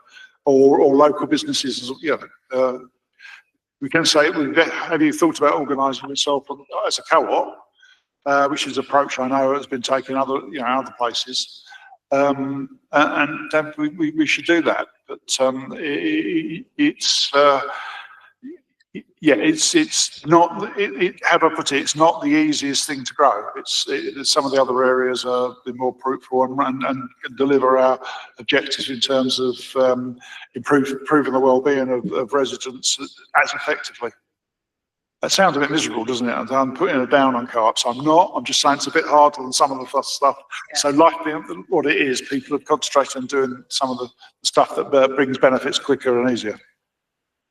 Speaker 5: or local businesses, you know. We can say, have you thought about organising yourself as a co-op? Which is an approach I know has been taken other places, and we should do that. But it's not. How do I put it? It's not the easiest thing to grow. Some of the other areas are more fruitful and deliver our objectives in terms of improving the well-being of residents as effectively. That sounds a bit miserable, doesn't it? I'm putting it down on co-ops. I'm not. I'm just saying it's a bit harder than some of the stuff. Yeah. So life being what it is, people have concentrated on doing some of the stuff that brings benefits quicker and easier.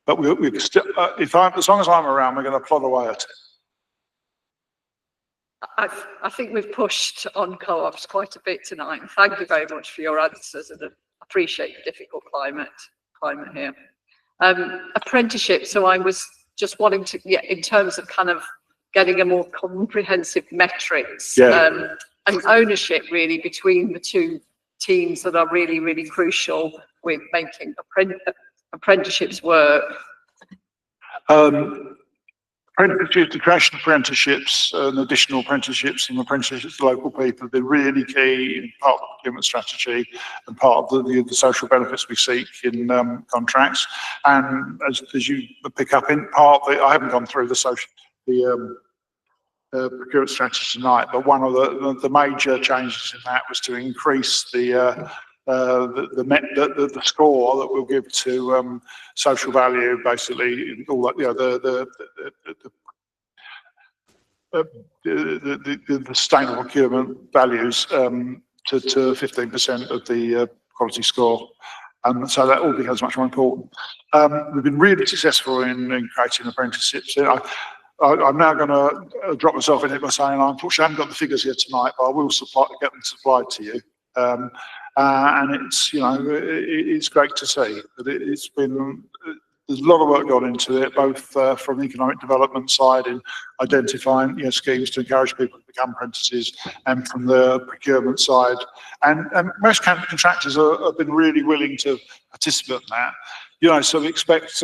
Speaker 5: But we still, as long as I'm around, we're going to plod away at it.
Speaker 1: I think we've pushed on co-ops quite a bit tonight. Thank you very much for your answers, and I appreciate the difficult climate here. Apprenticeship. So I was just wanting to, yeah, in terms of kind of getting a more comprehensive metrics
Speaker 5: Yeah.
Speaker 1: and ownership really between the two teams that are really, really crucial with making apprenticeships work.
Speaker 5: Apprenticeships, the creation of apprenticeships and additional apprenticeships and apprenticeships to local people have been really key in part of the procurement strategy and part of the social benefits we seek in contracts. And as you pick up in part, I haven't gone through the procurement strategy tonight, but one of the major changes in that was to increase the score that we'll give to social value, basically all that, you know, the sustainable procurement values to 15% of the quality score. So that all becomes much more important. We've been really successful in creating apprenticeships. I'm now going to drop myself in it by saying, unfortunately, I haven't got the figures here tonight, but I will get them supplied to you. And it's, you know, it's great to see that it's been, there's a lot of work gone into it, both from the economic development side in identifying, you know, schemes to encourage people to become apprentices, and from the procurement side. And most contractors have been really willing to participate in that. You know, so we expect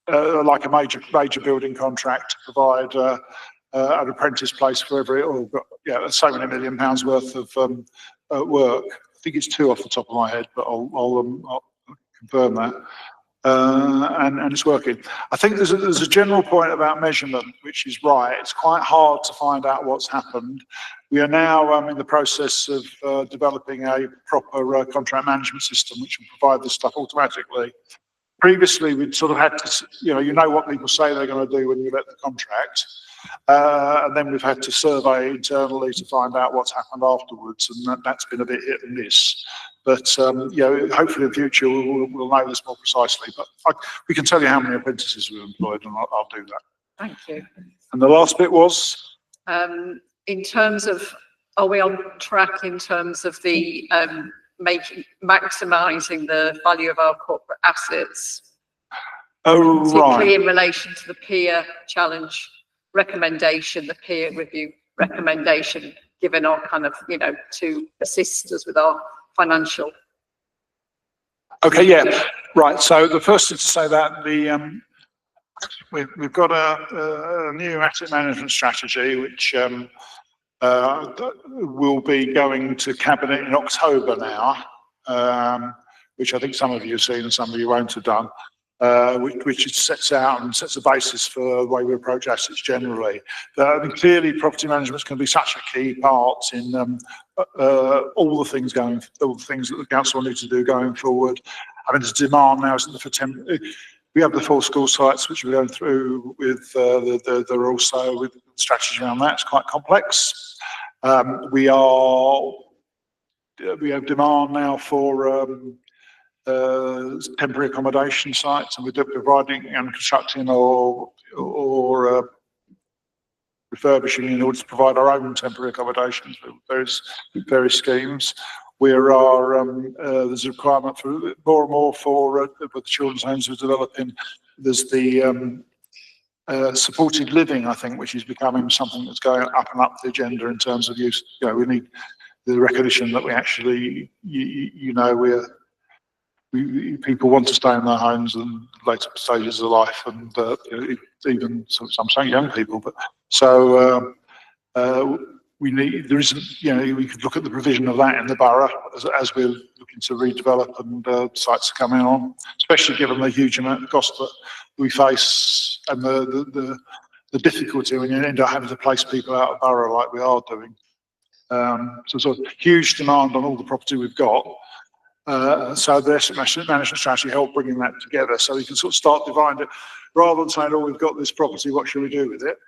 Speaker 5: like a major building contract to provide an apprentice place for every, so many £1 million worth of work. I think it's 2 off the top of my head, but I'll confirm that. And it's working. I think there's a general point about measurement, which is right. It's quite hard to find out what's happened. We are now in the process of developing a proper contract management system, which will provide this stuff automatically. Previously, we'd sort of had to, you know what people say they're going to do when you let the contract. And then we've had to survey internally to find out what's happened afterwards, and that's been a bit hit and miss. But you know, hopefully in the future we'll know this more precisely. But we can tell you how many apprentices we've employed, and I'll do that.
Speaker 1: Thank you.
Speaker 5: And the last bit was?
Speaker 1: In terms of, are we on track in terms of the maximising the value of our corporate assets?
Speaker 5: Oh,
Speaker 1: particularly
Speaker 5: right.
Speaker 1: in relation to the peer challenge recommendation, the peer review recommendation, given our kind of, you know, to assist us with our financial.
Speaker 5: Okay, yeah, right. So the first thing to say that we've got a new asset management strategy, which will be going to cabinet in October now, which I think some of you have seen and some of you won't have done. Which sets out and sets the basis for the way we approach assets generally. I mean, clearly, property management is going to be such a key part in all the things that the council will need to do going forward. I mean, there's demand now, isn't there, for we have the 4 school sites which we're going through with they're also with strategy around that. It's quite complex. We have demand now for temporary accommodation sites, and we're providing and constructing or refurbishing in order to provide our own temporary accommodations with various schemes. There's a requirement for more and more for the children's homes we're developing. There's the supported living, I think, which is becoming something that's going up and up the agenda in terms of use. You know, we need the recognition that we actually, people want to stay in their homes and later stages of life, and even some young people. But so there isn't, you know, we could look at the provision of that in the borough as we're looking to redevelop and sites are coming on, especially given the huge amount of cost that we face and the difficulty when you end up having to place people out of borough like we are doing. So sort of huge demand on all the property we've got. So the asset management strategy helped bringing that together, so we can sort of start dividing it rather than saying, "Oh, we've got this property. What should we do with it?"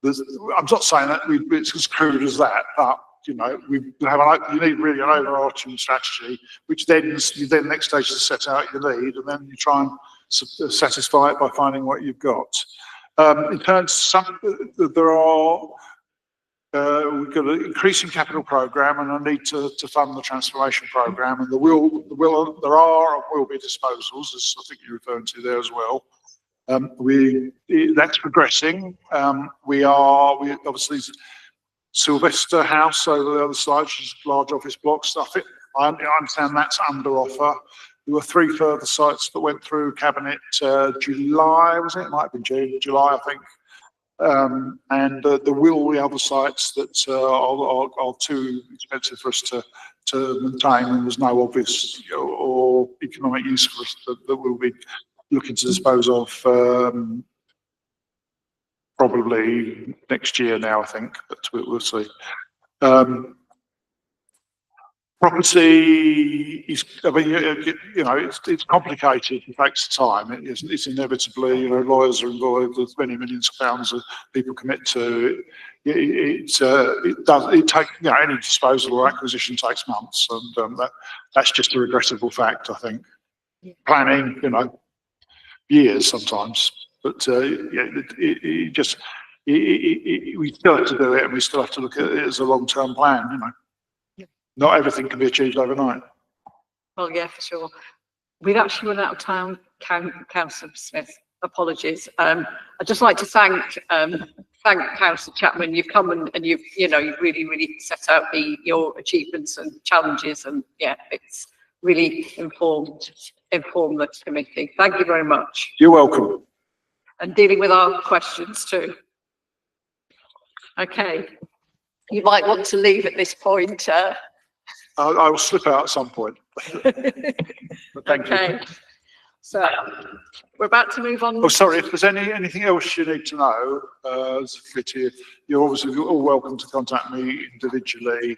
Speaker 5: I'm not saying that it's as crude as that, but you know, you need really an overarching strategy, which then next stage is to set out your need, and then you try and satisfy it by finding what you've got. In terms of we've got an increasing capital programme and a need to fund the transformation programme, and there are and will be disposals, as I think you're referring to there as well. That's progressing. We obviously Sylvester House over the other side, which is large office blocks. I understand that's under offer. There were 3 further sites that went through cabinet July, was it? It might have been June, July, I think. And there will be other sites that are too expensive for us to maintain, and there's no obvious or economic use for us that we'll be looking to dispose of probably next year now, I think, but we'll see. Property is, I mean, you know, it's complicated. It takes time. It's inevitably, you know, lawyers are involved. There's many millions of pounds that people commit to. It takes, you know, any disposal or acquisition takes months, and that's just a regrettable fact, I think. Planning, you know, years sometimes, but yeah, we still have to do it, and we still have to look at it as a long-term plan, you know. Not everything can be achieved overnight.
Speaker 1: Well, yeah, for sure. We've actually run out of time, Councillor Smith. Apologies. I'd just like to thank Councillor Chapman. You've come and you've really set out your achievements and challenges, and yeah, it's really informed the committee. Thank you very much.
Speaker 5: You're welcome.
Speaker 1: And dealing with our questions too. Okay. You might want to leave at this point.
Speaker 5: I will slip out at some point. Thank you.
Speaker 1: So we're about to move on.
Speaker 5: Oh, sorry, if there's anything else you need to know, as a committee, you're obviously all welcome to contact me individually,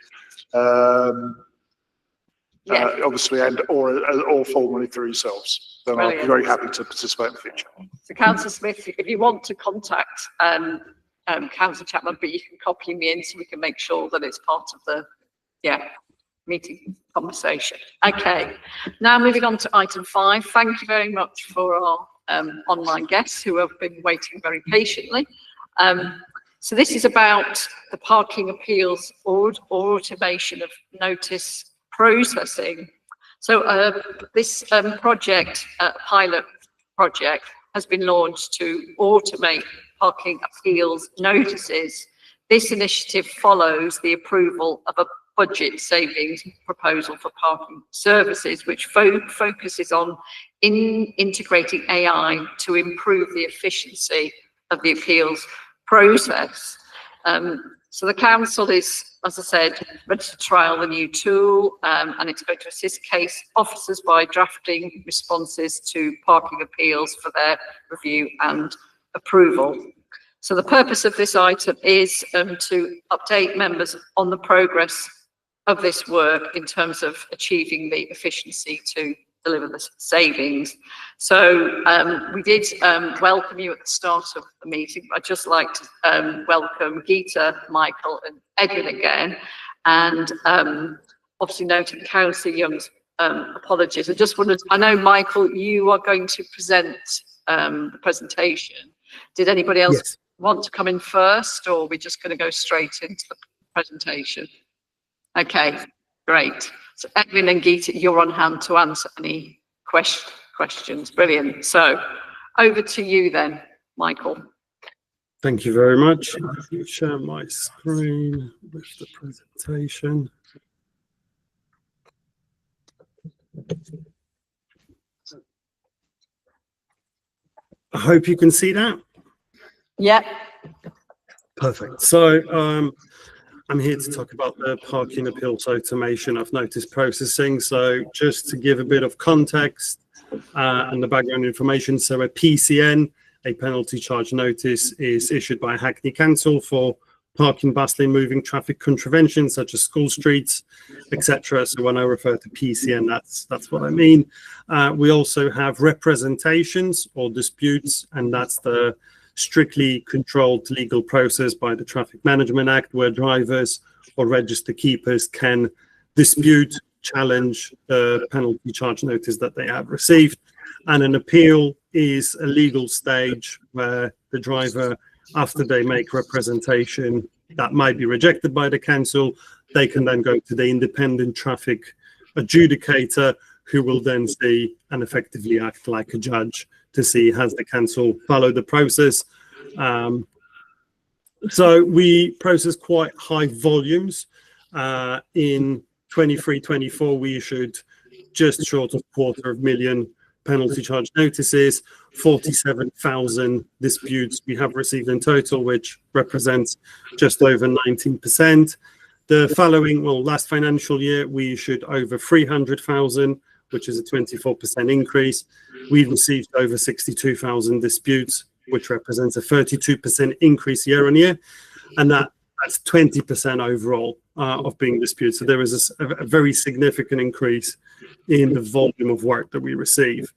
Speaker 5: obviously, or formally through yourselves. Then I'll be very happy to participate in the future.
Speaker 1: So, Councillor Smith, if you want to contact Councillor Chapman, but you can copy me in so we can make sure that it's part of the meeting conversation. Okay, now moving on to item 5. Thank you very much for our online guests who have been waiting very patiently. So this is about the parking appeals or automation of notice processing. So this project, pilot project, has been launched to automate parking appeals notices. This initiative follows the approval of a budget savings proposal for parking services, which focuses on integrating AI to improve the efficiency of the appeals process. So the council is, as I said, ready to trial the new tool, and it's going to assist case officers by drafting responses to parking appeals for their review and approval. So the purpose of this item is to update members on the progress of this work in terms of achieving the efficiency to deliver the savings. So we did welcome you at the start of the meeting. I'd just like to welcome Geeta, Michael and Edwin again, and obviously noting Councillor Young's apologies. I just wanted, I know Michael, you are going to present the presentation. Did anybody else want to come in first, or are we just going to go straight into the presentation? Okay, great. So Edwin and Geeta, you're on hand to answer any questions. Brilliant. So over to you then, Michael.
Speaker 8: Thank you very much. I'll share my screen with the presentation. I hope you can see that.
Speaker 1: Yeah.
Speaker 8: Perfect. So I'm here to talk about the parking appeals automation of notice processing. So just to give a bit of context and the background information. So a PCN, a penalty charge notice, is issued by Hackney Council for parking, bustling, moving traffic contraventions such as school streets, etc. So when I refer to PCN, that's what I mean. We also have representations or disputes, and that's the strictly controlled legal process by the Traffic Management Act, where drivers or register keepers can dispute, challenge the penalty charge notice that they have received. And an appeal is a legal stage where the driver, after they make representation that might be rejected by the council, they can then go to the independent traffic adjudicator, who will then see and effectively act like a judge to see has the council followed the process. So we process quite high volumes. In 23-24, we issued just short of 250,000 penalty charge notices, 47,000 disputes we have received in total, which represents just over 19%. The following, well, last financial year, we issued over 300,000, which is a 24% increase. We received over 62,000 disputes, which represents a 32% increase year on year. And that's 20% overall of being disputed. So there is a very significant increase in the volume of work that we receive.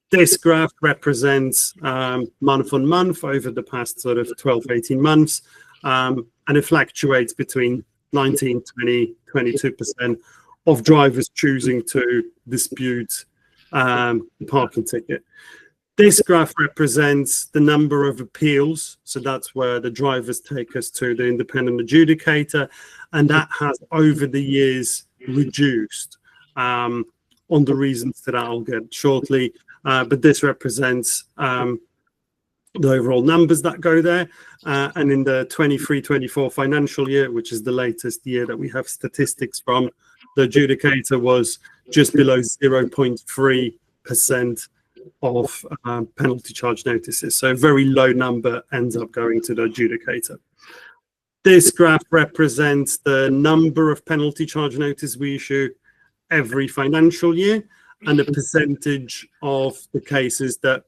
Speaker 8: This graph represents month on month over the past sort of 12, 18 months. And it fluctuates between 19, 20, 22% of drivers choosing to dispute the parking ticket. This graph represents the number of appeals. So that's where the drivers take us to the independent adjudicator. And that has over the years reduced on the reasons that I'll get shortly. But this represents the overall numbers that go there. And in the 23-24 financial year, which is the latest year that we have statistics from, the adjudicator was just below 0.3% of penalty charge notices. So a very low number ends up going to the adjudicator. This graph represents the number of penalty charge notices we issue every financial year and the percentage of the cases that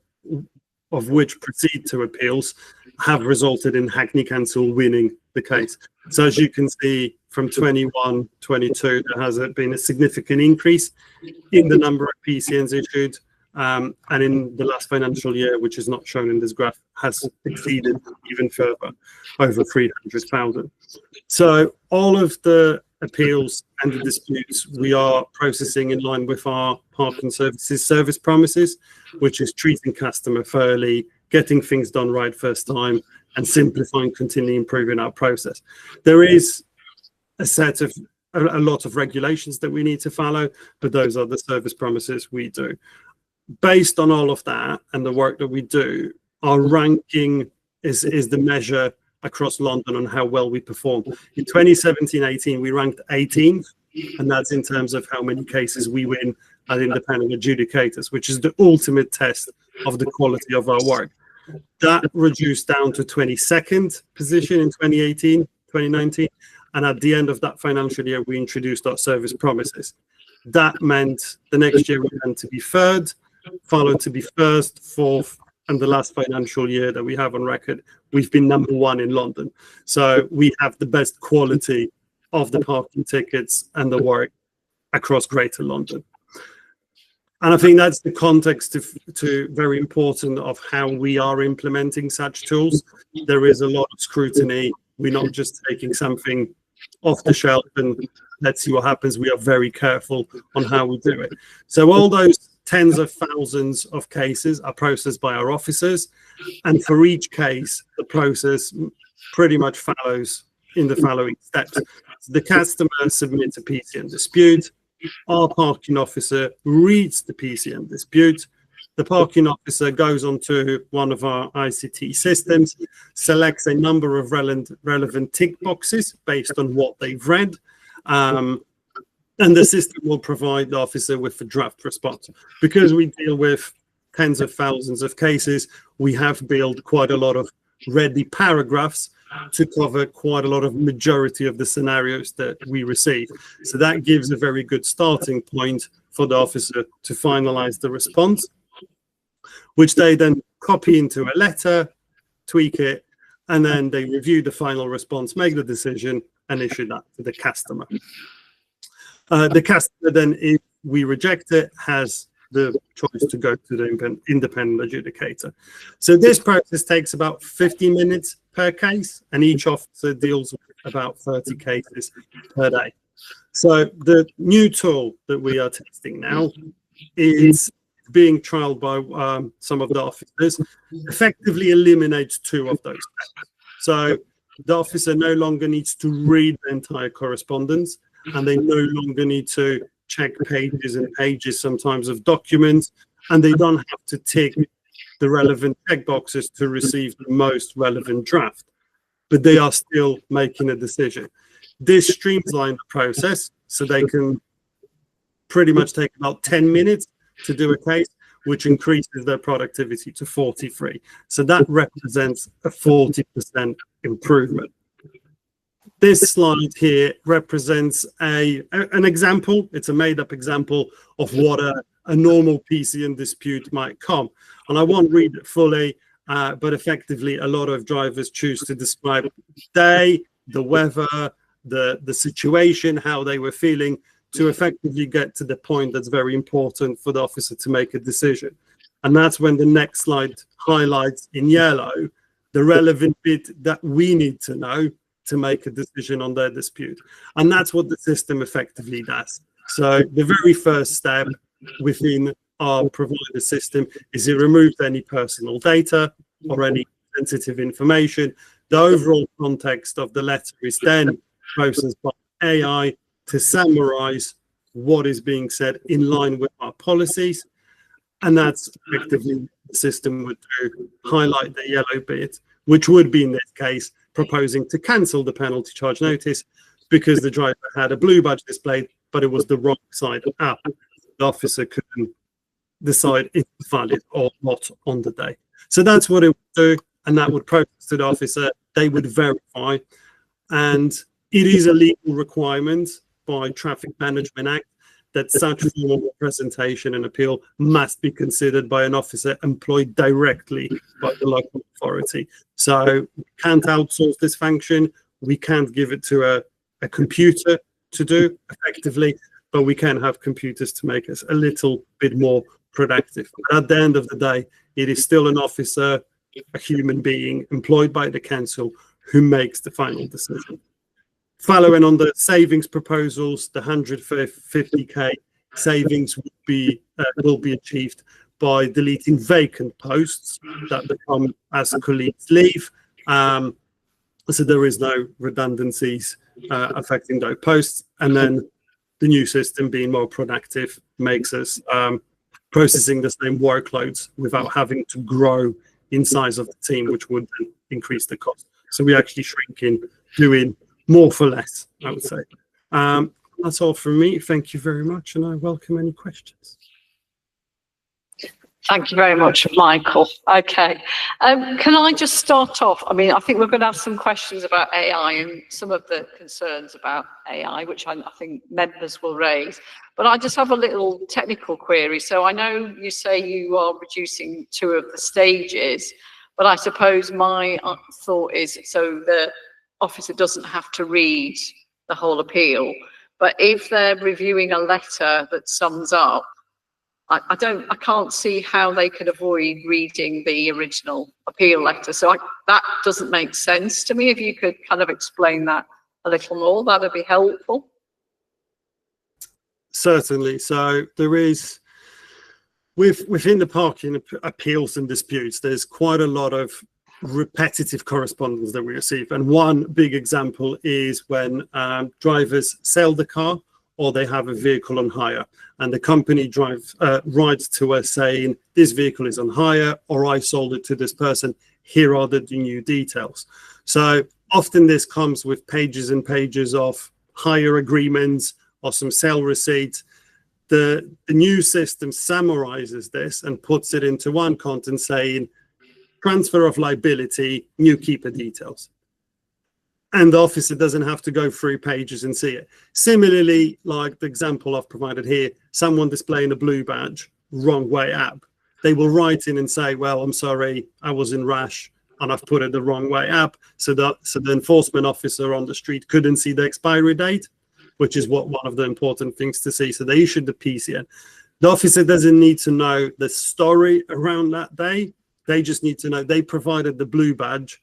Speaker 8: of which proceed to appeals have resulted in Hackney Council winning the case. So as you can see from 21, 22, there has been a significant increase in the number of PCNs issued. And in the last financial year, which is not shown in this graph, has exceeded even further, over 300,000. So all of the appeals and the disputes we are processing in line with our parking services service promises, which is treating customer fairly, getting things done right first time, and simplifying, continually improving our process. There is a lot of regulations that we need to follow, but those are the service promises we do. Based on all of that and the work that we do, our ranking is the measure across London on how well we perform. In 2017-18, we ranked 18th, and that's in terms of how many cases we win as independent adjudicators, which is the ultimate test of the quality of our work. That reduced down to 22nd position in 2018-2019, and at the end of that financial year, we introduced our service promises. That meant the next year we went to be third, followed to be first, fourth, and the last financial year that we have on record, we've been number one in London. So we have the best quality of the parking tickets and the work across Greater London. And I think that's the context to very important of how we are implementing such tools. There is a lot of scrutiny. We're not just taking something off the shelf and let's see what happens. We are very careful on how we do it. So all those tens of thousands of cases are processed by our officers, and for each case, the process pretty much follows in the following steps. The customer submits a PCN dispute. Our parking officer reads the PCN dispute. The parking officer goes onto one of our ICT systems, selects a number of relevant tick boxes based on what they've read, and the system will provide the officer with a draft response. Because we deal with tens of thousands of cases, we have built quite a lot of ready paragraphs to cover quite a lot of majority of the scenarios that we receive. So that gives a very good starting point for the officer to finalize the response, which they then copy into a letter, tweak it, and then they review the final response, make the decision, and issue that to the customer. The customer then, if we reject it, has the choice to go to the independent adjudicator. So this process takes about 50 minutes per case, and each officer deals with about 30 cases per day. So the new tool that we are testing now is being trialed by some of the officers, effectively eliminates two of those steps. So the officer no longer needs to read the entire correspondence, and they no longer need to check pages and pages sometimes of documents, and they don't have to tick the relevant checkboxes to receive the most relevant draft, but they are still making a decision. This streamlines the process, so they can pretty much take about 10 minutes to do a case, which increases their productivity to 43. So that represents a 40% improvement. This slide here represents an example. It's a made-up example of what a normal PCN dispute might come. And I won't read it fully, but effectively a lot of drivers choose to describe the day, the weather, the situation, how they were feeling, to effectively get to the point that's very important for the officer to make a decision. And that's when the next slide highlights in yellow the relevant bit that we need to know to make a decision on their dispute. And that's what the system effectively does. So the very first step within our provider system is it removes any personal data or any sensitive information. The overall context of the letter is then processed by AI to summarize what is being said in line with our policies. And that's effectively the system would do, highlight the yellow bit, which would be in this case proposing to cancel the penalty charge notice because the driver had a blue badge displayed, but it was the wrong side up. The officer couldn't decide if it's valid or not on the day. So that's what it would do, and that would process to the officer. They would verify, and it is a legal requirement by Traffic Management Act that such form of representation and appeal must be considered by an officer employed directly by the local authority. So we can't outsource this function. We can't give it to a computer to do effectively, but we can have computers to make us a little bit more productive. At the end of the day, it is still an officer, a human being employed by the council who makes the final decision. Following on the savings proposals, the 150k savings will be achieved by deleting vacant posts that become as colleagues leave. So there is no redundancies affecting those posts. And then the new system being more productive makes us processing the same workloads without having to grow in size of the team, which would then increase the cost. So we actually shrink in doing more for less, I would say. That's all from me. Thank you very much, and I welcome any questions.
Speaker 1: Thank you very much, Michael. Okay. Can I just start off? I mean, I think we're going to have some questions about AI and some of the concerns about AI, which I think members will raise. But I just have a little technical query. So I know you say you are reducing 2 of the stages, but I suppose my thought is so the officer doesn't have to read the whole appeal. But if they're reviewing a letter that sums up, I can't see how they could avoid reading the original appeal letter. So that doesn't make sense to me. If you could kind of explain that a little more, that'd be helpful.
Speaker 8: Certainly. So there is, within the parking appeals and disputes, there's quite a lot of repetitive correspondence that we receive. And one big example is when drivers sell the car or they have a vehicle on hire, and the company writes to us saying, this vehicle is on hire, or I sold it to this person, here are the new details. So often this comes with pages and pages of hire agreements or some sale receipts. The new system summarizes this and puts it into one content saying, transfer of liability, new keeper details. And the officer doesn't have to go through pages and see it. Similarly, like the example I've provided here, someone displaying a blue badge, wrong way up. They will write in and say, well, I'm sorry, I was in rush and I've put it the wrong way up. So the enforcement officer on the street couldn't see the expiry date, which is one of the important things to see. So they issued the PCN. The officer doesn't need to know the story around that day. They just need to know they provided the blue badge.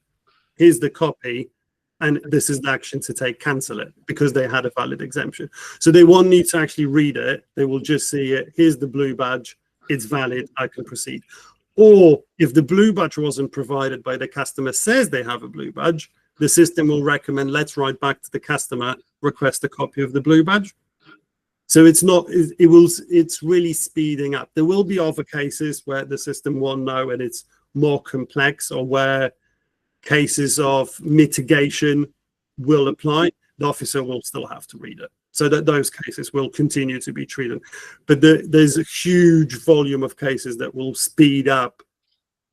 Speaker 8: Here's the copy. And this is the action to take, cancel it, because they had a valid exemption. So they won't need to actually read it. They will just see it. Here's the blue badge. It's valid. I can proceed. Or if the blue badge wasn't provided by the customer says they have a blue badge, the system will recommend, let's write back to the customer, request a copy of the blue badge. So it's really speeding up. There will be other cases where the system won't know and it's more complex or where cases of mitigation will apply, the officer will still have to read it. So that those cases will continue to be treated. But there's a huge volume of cases that will speed up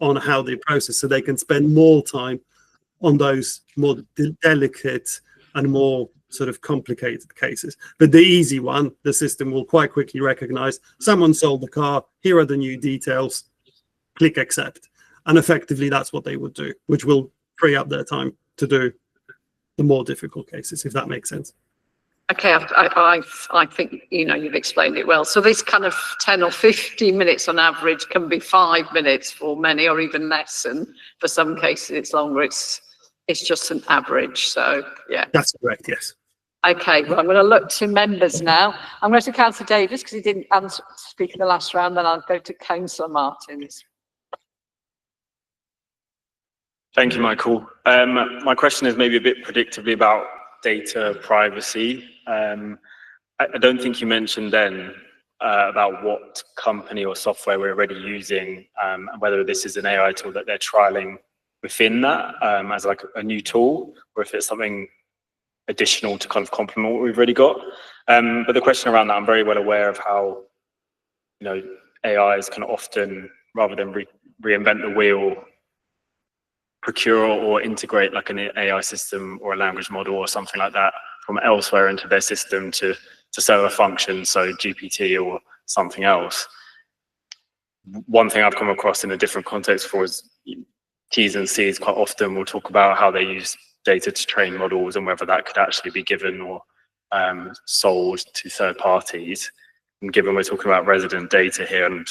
Speaker 8: on how they process, so they can spend more time on those more delicate and more sort of complicated cases. But the easy one, the system will quite quickly recognize someone sold the car, here are the new details, click accept. And effectively that's what they would do, which will free up their time to do the more difficult cases, if that makes sense.
Speaker 1: Okay, I think, you know, you've explained it well. So this kind of 10 or 15 minutes on average can be 5 minutes for many, or even less. And for some cases it's longer. It's just an average. So yeah.
Speaker 8: That's correct, yes.
Speaker 1: Okay, well, I'm going to look to members now. I'm going to Councillor Davis because he didn't speak in the last round. Then I'll go to Councillor Martins.
Speaker 4: Thank you, Michael. My question is maybe a bit predictably about data privacy. I don't think you mentioned then about what company or software we're already using, and whether this is an AI tool that they're trialing within that as like a new tool, or if it's something additional to kind of complement what we've already got. But the question around that, I'm very well aware of how, you know, AIs can often, rather than reinvent the wheel, procure or integrate like an AI system or a language model or something like that from elsewhere into their system to serve a function, so GPT or something else. One thing I've come across in a different context for is T's and C's quite often will talk about how they use data to train models and whether that could actually be given or sold to third parties. And given we're talking about resident data here, and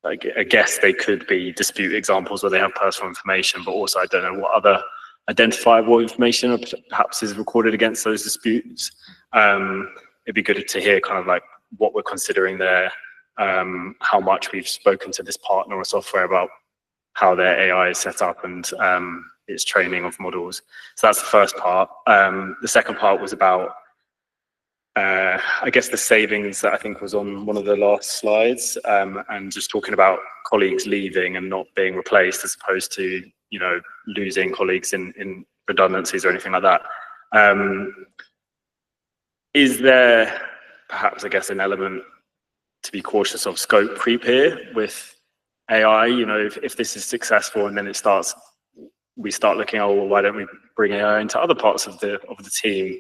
Speaker 4: I guess they could be dispute examples where they have personal information, but also I don't know what other identifiable information perhaps is recorded against those disputes. It'd be good to hear kind of like what we're considering there, how much we've spoken to this partner or software about how their AI is set up and its training of models. So that's the first part. The second part was about, I guess, the savings that I think was on one of the last slides, and just talking about colleagues leaving and not being replaced as opposed to, you know, losing colleagues in redundancies or anything like that. Is there perhaps, I guess, an element to be cautious of scope creep here with AI? You know, if this is successful and then we start looking, oh, well, why don't we bring AI into other parts of the team?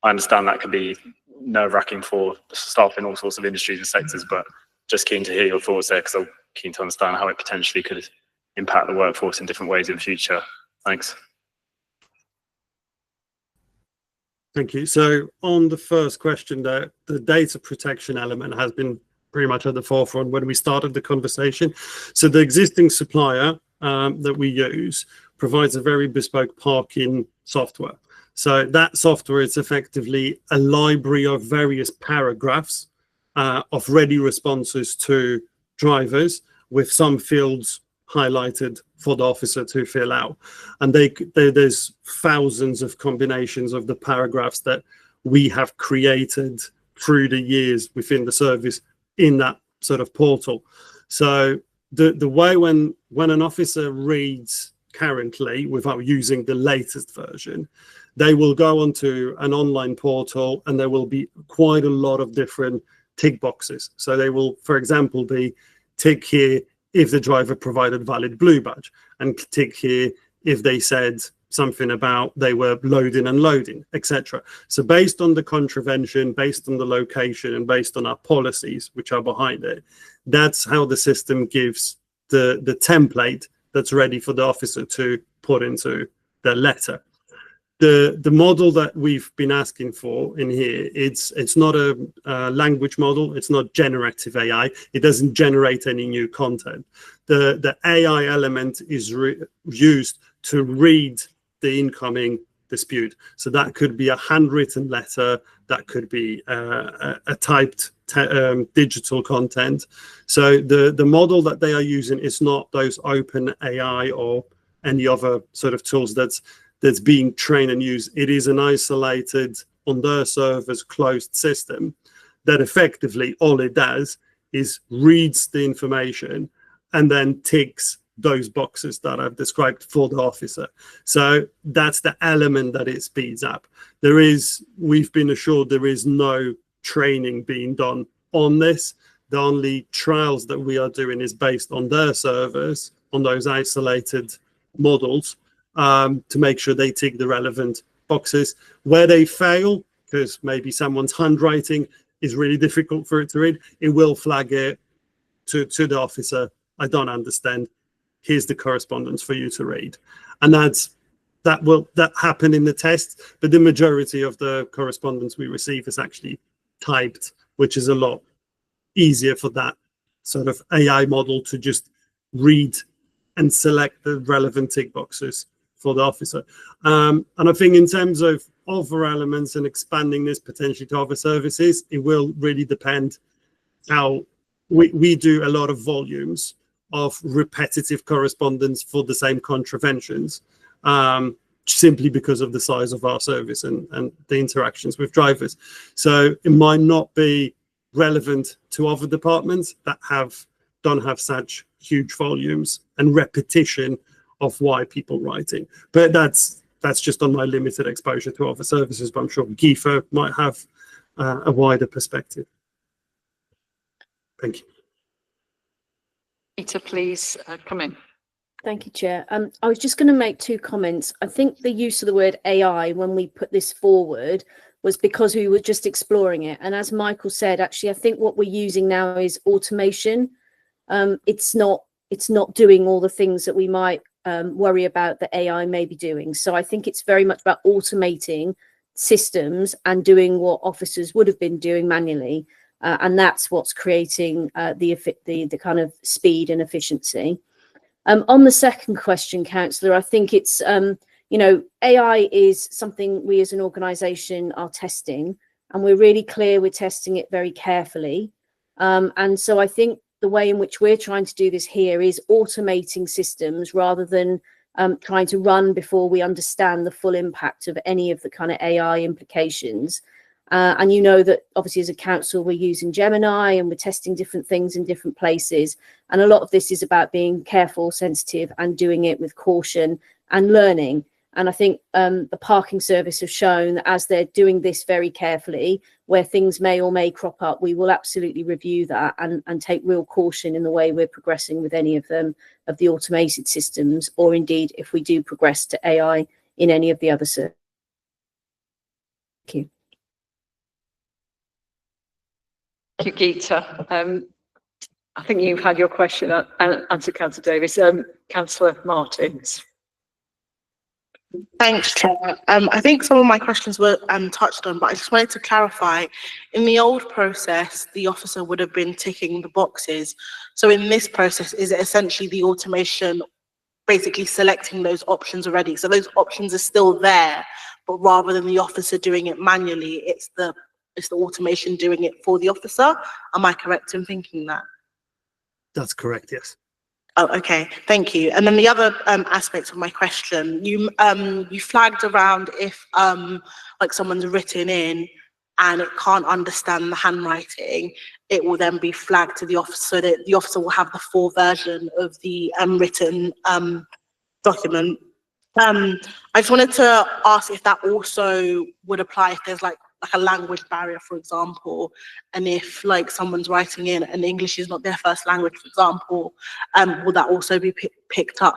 Speaker 4: I understand that can be nerve-wracking for staff in all sorts of industries and sectors, but just keen to hear your thoughts there, because I'm keen to understand how it potentially could impact the workforce in different ways in the future. Thanks.
Speaker 8: Thank you. So on the first question there, the data protection element has been pretty much at the forefront when we started the conversation. So the existing supplier that we use provides a very bespoke parking software. So that software is effectively a library of various paragraphs of ready responses to drivers, with some fields highlighted for the officer to fill out. And there's thousands of combinations of the paragraphs that we have created through the years within the service in that sort of portal. So the way when an officer reads currently without using the latest version, they will go onto an online portal and there will be quite a lot of different tick boxes. So they will, for example, be tick here if the driver provided valid blue badge, and tick here if they said something about they were loading and unloading, etc. So based on the contravention, based on the location, and based on our policies which are behind it, that's how the system gives the template that's ready for the officer to put into the letter. The model that we've been asking for in here, it's not a language model, it's not generative AI, it doesn't generate any new content. The AI element is used to read the incoming dispute. So that could be a handwritten letter, that could be a typed digital content. So the model that they are using is not those open AI or any other sort of tools that's being trained and used. It is an isolated, on their servers, closed system that effectively all it does is reads the information and then ticks those boxes that I've described for the officer. So that's the element that it speeds up. We've been assured there is no training being done on this. The only trials that we are doing is based on their servers, on those isolated models, to make sure they tick the relevant boxes. Where they fail, because maybe someone's handwriting is really difficult for it to read, it will flag it to the officer. I don't understand. Here's the correspondence for you to read. And that happen in the test, but the majority of the correspondence we receive is actually typed, which is a lot easier for that sort of AI model to just read and select the relevant tick boxes for the officer. And I think in terms of other elements and expanding this potentially to other services, it will really depend how we do a lot of volumes of repetitive correspondence for the same contraventions, simply because of the size of our service and the interactions with drivers. So it might not be relevant to other departments that don't have such huge volumes and repetition of why people writing. But that's just on my limited exposure to other services, but I'm sure Giefer might have a wider perspective. Thank you.
Speaker 1: Peter, please come in.
Speaker 9: Thank you, Chair. I was just going to make two comments. I think the use of the word AI when we put this forward was because we were just exploring it. And as Michael said, actually, I think what we're using now is automation. It's not doing all the things that we might worry about that AI may be doing. So I think it's very much about automating systems and doing what officers would have been doing manually. And that's what's creating the kind of speed and efficiency. On the second question, Councillor, I think it's, AI is something we as an organisation are testing, and we're really clear we're testing it very carefully. And so I think the way in which we're trying to do this here is automating systems rather than trying to run before we understand the full impact of any of the kind of AI implications. And you know that obviously as a council, we're using Gemini and we're testing different things in different places. And a lot of this is about being careful, sensitive, and doing it with caution and learning. And I think the parking service have shown that as they're doing this very carefully, where things may or may crop up, we will absolutely review that and take real caution in the way we're progressing with any of them, of the automated systems, or indeed if we do progress to AI in any of the other services. Thank you.
Speaker 1: Thank you, Geeta. I think you've had your question answered, Councillor Davies. Councillor Martins.
Speaker 7: Thanks, Chair. I think some of my questions were touched on, but I just wanted to clarify. In the old process, the officer would have been ticking the boxes. So in this process, is it essentially the automation basically selecting those options already? So those options are still there, but rather than the officer doing it manually, it's the automation doing it for the officer. Am I correct in thinking that?
Speaker 8: That's correct, yes.
Speaker 7: Oh, okay, thank you. And then the other aspect of my question, you flagged around if like someone's written in and it can't understand the handwriting, it will then be flagged to the officer so that the officer will have the full version of the written document. I just wanted to ask if that also would apply if there's like a language barrier, for example, and if like someone's writing in and English is not their first language, for example, will that also be picked up?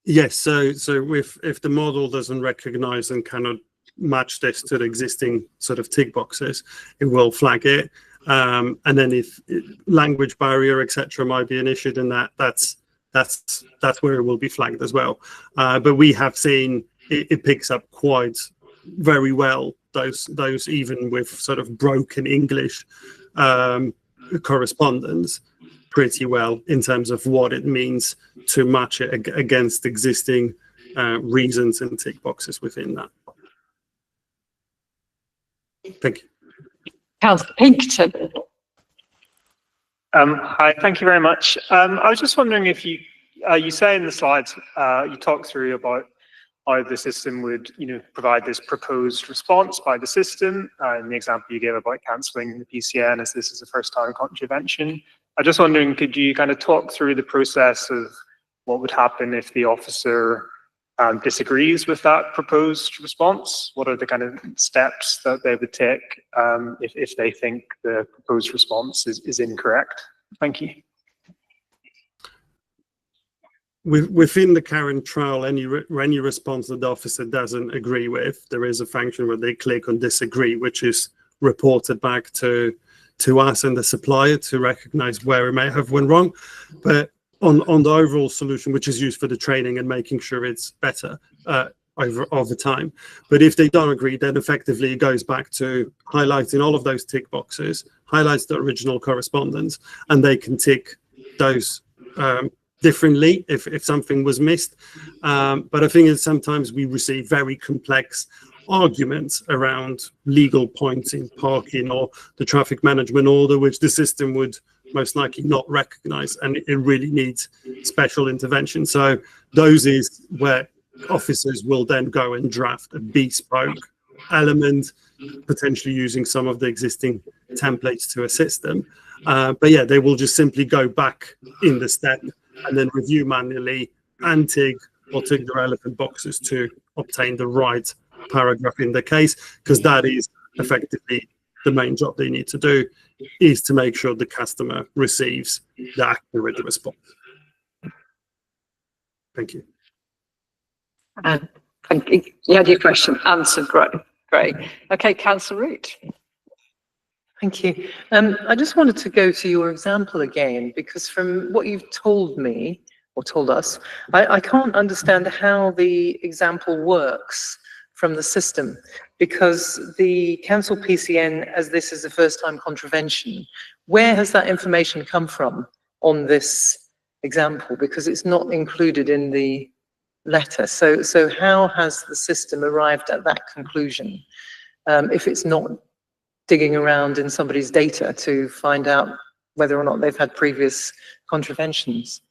Speaker 8: Yes, so if the model doesn't recognize and cannot match this to the existing sort of tick boxes, it will flag it. And then if language barrier, etc., might be an issue, then that's where it will be flagged as well. But we have seen it picks up quite very well those even with sort of broken English correspondence pretty well in terms of what it means to match it against existing reasons and tick boxes within that. Thank you.
Speaker 1: Councillor Pinkerton.
Speaker 10: Hi, thank you very much. I was just wondering if you say in the slides, you talk through about how the system would, provide this proposed response by the system. In the example you gave about cancelling the PCN, as this is a first-time contravention, I'm just wondering, could you kind of talk through the process of what would happen if the officer disagrees with that proposed response? What are the kind of steps that they would take if they think the proposed response is incorrect? Thank you.
Speaker 8: Within the current trial, any response that the officer doesn't agree with, there is a function where they click on disagree, which is reported back to us and the supplier to recognize where it may have went wrong. But on the overall solution, which is used for the training and making sure it's better over time. But if they don't agree, then effectively it goes back to highlighting all of those tick boxes, highlights the original correspondence, and they can tick those differently if something was missed. But I think that sometimes we receive very complex arguments around legal points in parking or the traffic management order, which the system would most likely not recognize, and it really needs special intervention. So those is where officers will then go and draft a bespoke element, potentially using some of the existing templates to assist them. But yeah, they will just simply go back in the step and then review manually and tick the relevant boxes to obtain the right paragraph in the case, because that is effectively the main job they need to do, is to make sure the customer receives the accurate response. Thank you.
Speaker 1: Thank you. You had your question answered. Great. Okay, Councillor Root.
Speaker 3: Thank you. I just wanted to go to your example again, because from what you've told me, or told us, I can't understand how the example works from the system, because the council PCN, as this is a first-time contravention, where has that information come from on this example? Because it's not included in the letter. So how has the system arrived at that conclusion if it's not digging around in somebody's data to find out whether or not they've had previous contraventions?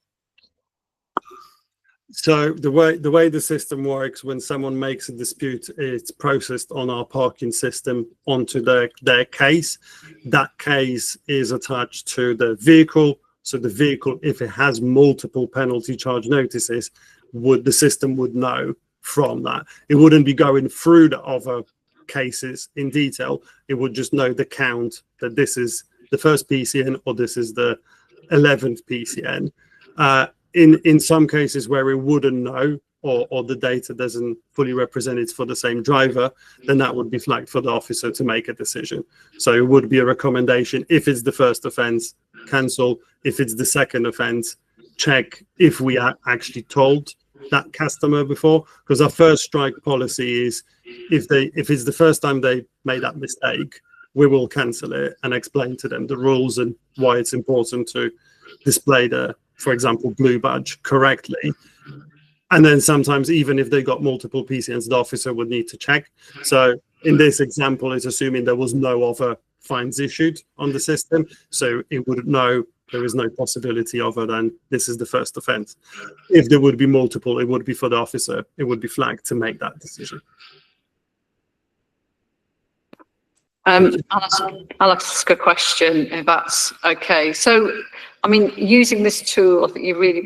Speaker 8: So the way the system works, when someone makes a dispute, it's processed on our parking system onto their case. That case is attached to the vehicle. So the vehicle, if it has multiple penalty charge notices, the system would know from that. It wouldn't be going through the other cases in detail. It would just know the count, that this is the first PCN or this is the 11th PCN. In some cases where it wouldn't know, or the data doesn't fully represent it's for the same driver, then that would be flagged for the officer to make a decision. So it would be a recommendation: if it's the first offence, cancel. If it's the second offence, check if we are actually told that customer before, because our first strike policy is if it's the first time they made that mistake, we will cancel it and explain to them the rules and why it's important to display the, for example, blue badge correctly. And then sometimes, even if they got multiple PCNs, the officer would need to check. So in this example, it's assuming there was no other fines issued on the system, so it would know there is no possibility other than this is the first offence. If there would be multiple, it would be for the officer, it would be flagged to make that decision.
Speaker 1: I'll ask a question, if that's okay. So, I mean, using this tool, I think you really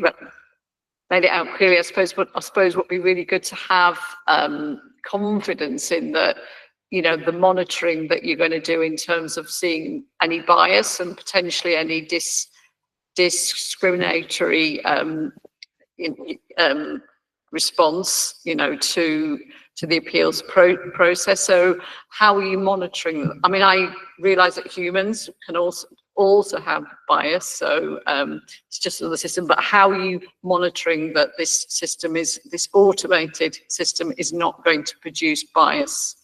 Speaker 1: made it out clearly. I suppose what would be really good to have confidence in that, you know, the monitoring that you're going to do in terms of seeing any bias and potentially any discriminatory response, you know, to the appeals process. So how are you monitoring them? I mean, I realise that humans can also have bias, so it's just another system, but how are you monitoring that this automated system is not going to produce bias?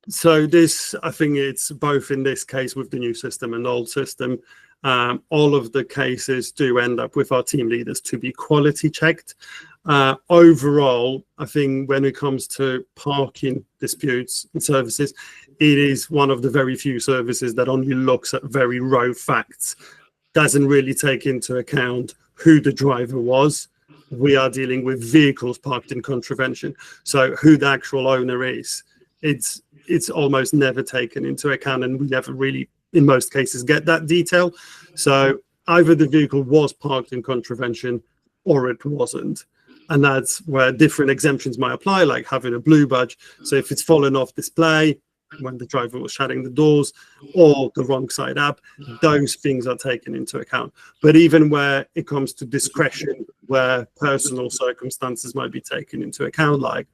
Speaker 8: So this, I think it's both in this case with the new system and old system. All of the cases do end up with our team leaders to be quality checked. Overall, I think when it comes to parking disputes and services, it is one of the very few services that only looks at very raw facts, doesn't really take into account who the driver was. We are dealing with vehicles parked in contravention, so who the actual owner is, it's almost never taken into account, and we never really in most cases get that detail. So either the vehicle was parked in contravention or it wasn't. And that's where different exemptions might apply, like having a blue badge. So if it's fallen off display when the driver was shutting the doors, or the wrong side up, those things are taken into account. But even where it comes to discretion, where personal circumstances might be taken into account, like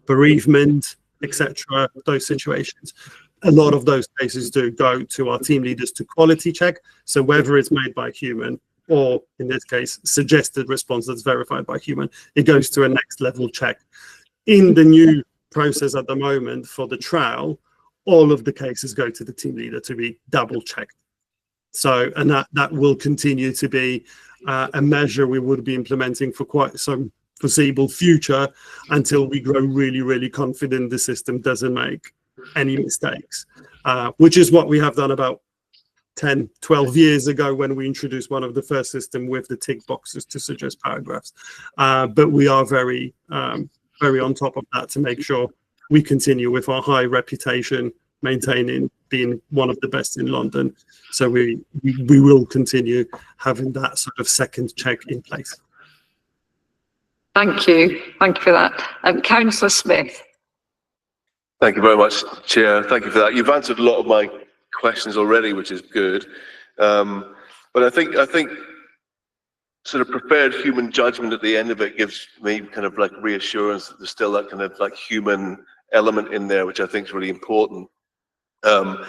Speaker 8: bereavement, etc., those situations, a lot of those cases do go to our team leaders to quality check. So whether it's made by human, or in this case, suggested response that's verified by human, it goes to a next level check. In the new process at the moment for the trial, all of the cases go to the team leader to be double checked. So, and that will continue to be a measure we would be implementing for quite some foreseeable future until we grow really, really confident the system doesn't make any mistakes, which is what we have done about 10, 12 years ago when we introduced one of the first system with the tick boxes to suggest paragraphs. But we are very, very on top of that to make sure we continue with our high reputation, maintaining being one of the best in London. So we will continue having that sort of second check in place.
Speaker 1: Thank you. Thank you for that. Councillor Smith.
Speaker 6: Thank you very much, Chair. Thank you for that. You've answered a lot of my questions already, which is good. But I think sort of prepared human judgment at the end of it gives me kind of like reassurance that there's still that kind of like human element in there, which I think is really important. I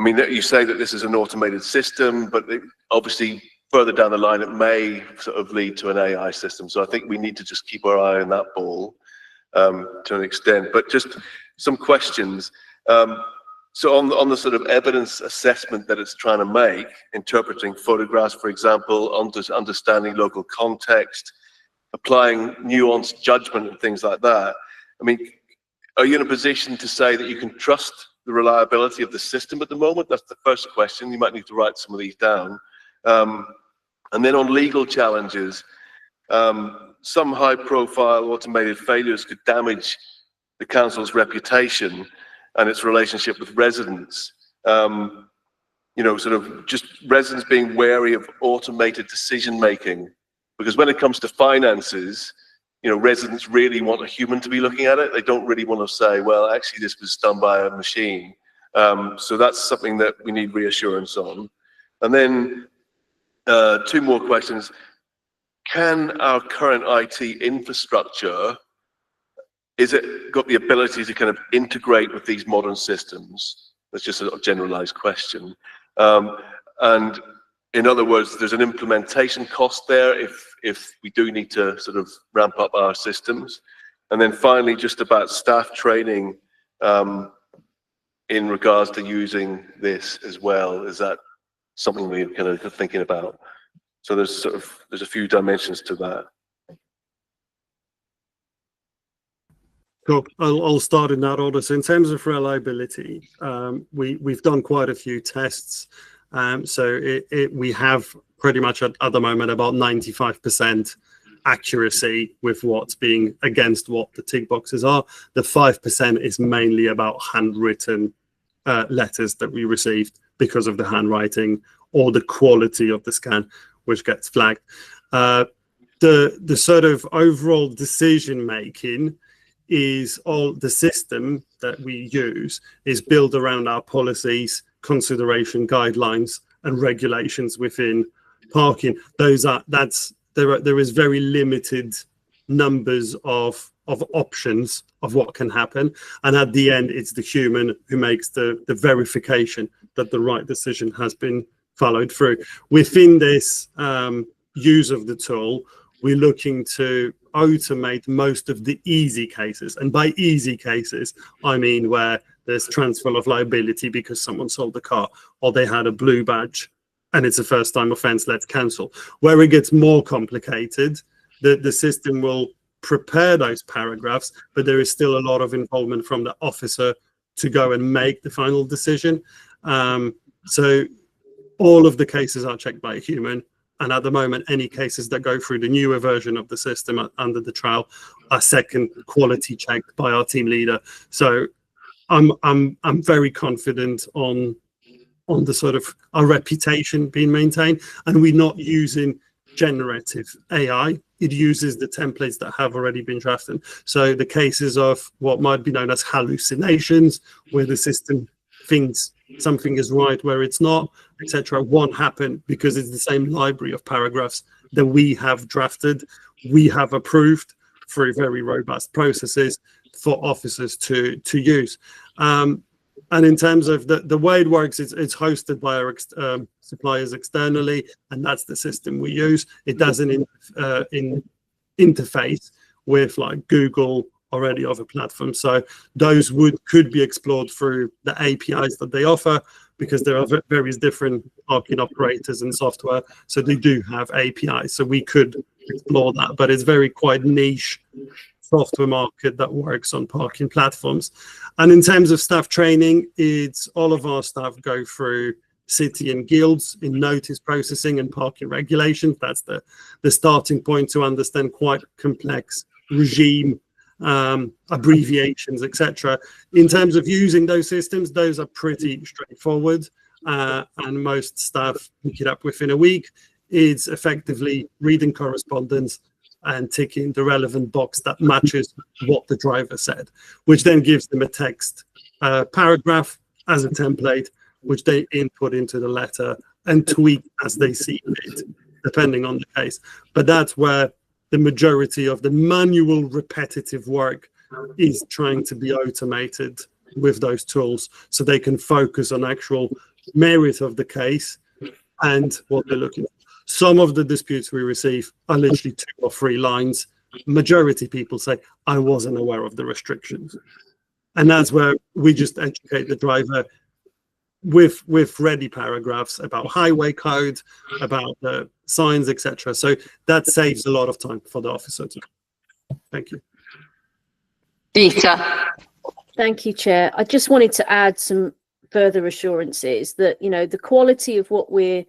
Speaker 6: mean, you say that this is an automated system, but obviously further down the line, it may sort of lead to an AI system. So I think we need to just keep our eye on that ball to an extent. But just some questions. So on the sort of evidence assessment that it's trying to make, interpreting photographs, for example, understanding local context, applying nuanced judgment and things like that. I mean, are you in a position to say that you can trust the reliability of the system at the moment? That's the first question. You might need to write some of these down. And then on legal challenges, some high-profile automated failures could damage the council's reputation and its relationship with residents. You know, sort of just residents being wary of automated decision-making, because when it comes to finances, you know, residents really want a human to be looking at it. They don't really want to say, well, actually, this was done by a machine. So that's something that we need reassurance on. And then two more questions. Can our current IT infrastructure, is it got the ability to kind of integrate with these modern systems? That's just a generalized question. And in other words, there's an implementation cost there if we do need to sort of ramp up our systems. And then finally, just about staff training in regards to using this as well. Is that something we're kind of thinking about? So there's a few dimensions to that.
Speaker 8: Cool. I'll start in that order. So in terms of reliability, we've done quite a few tests. So we have pretty much at the moment about 95% accuracy with what's being against what the tick boxes are. The 5% is mainly about handwritten letters that we received because of the handwriting or the quality of the scan, which gets flagged. The sort of overall decision making is all the system that we use is built around our policies, consideration guidelines and regulations within parking. There is very limited numbers of options of what can happen, and at the end it's the human who makes the verification that the right decision has been followed through. Within this use of the tool, we're looking to automate most of the easy cases, and by easy cases I mean where there's transfer of liability because someone sold the car or they had a blue badge and it's a first-time offense, let's cancel. Where it gets more complicated, the system will prepare those paragraphs, but there is still a lot of involvement from the officer to go and make the final decision. So all of the cases are checked by a human, and at the moment any cases that go through the newer version of the system under the trial are second quality checked by our team leader. So I'm very confident on on the sort of our reputation being maintained, and we're not using generative AI. It uses the templates that have already been drafted. So the cases of what might be known as hallucinations, where the system thinks something is right where it's not, etc., won't happen because it's the same library of paragraphs that we have drafted, we have approved through very robust processes for officers to use. And in terms of the way it works, it's hosted by our suppliers externally, and that's the system we use. It doesn't interface with like Google or any other platform. So those could be explored through the APIs that they offer, because there are various different parking operators and software. So they do have APIs. So we could explore that, but it's very quite niche software market that works on parking platforms. And in terms of staff training, it's all of our staff go through city and guilds in notice processing and parking regulations. That's the starting point to understand quite complex regime, abbreviations, etc. In terms of using those systems, those are pretty straightforward, and most staff pick it up within a week. It's effectively reading correspondence and ticking the relevant box that matches what the driver said, which then gives them a text paragraph as a template, which they input into the letter and tweak as they see fit, depending on the case. But that's where the majority of the manual repetitive work is trying to be automated with those tools, so they can focus on actual merit of the case and what they're looking for. Some of the disputes we receive are literally 2 or 3 lines. Majority people say, I wasn't aware of the restrictions. And that's where we just educate the driver with ready paragraphs about highway code, about the signs, etc. So that saves a lot of time for the officer. Thank you.
Speaker 1: Dita.
Speaker 9: Thank you, Chair. I just wanted to add some further assurances that, you know, the quality of what we're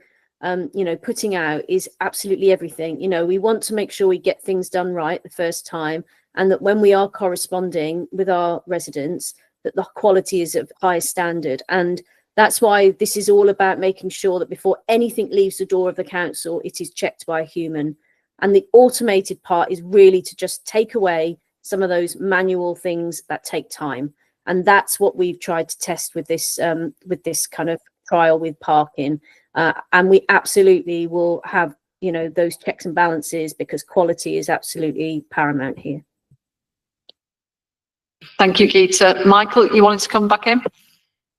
Speaker 9: putting out is absolutely everything. You know, we want to make sure we get things done right the first time, and that when we are corresponding with our residents, that the quality is of highest standard. And that's why this is all about making sure that before anything leaves the door of the council, it is checked by a human. And the automated part is really to just take away some of those manual things that take time. And that's what we've tried to test with this kind of trial with parking. And we absolutely will have, you know, those checks and balances, because quality is absolutely paramount here.
Speaker 1: Thank you, Gita. Michael, you wanted to come back in?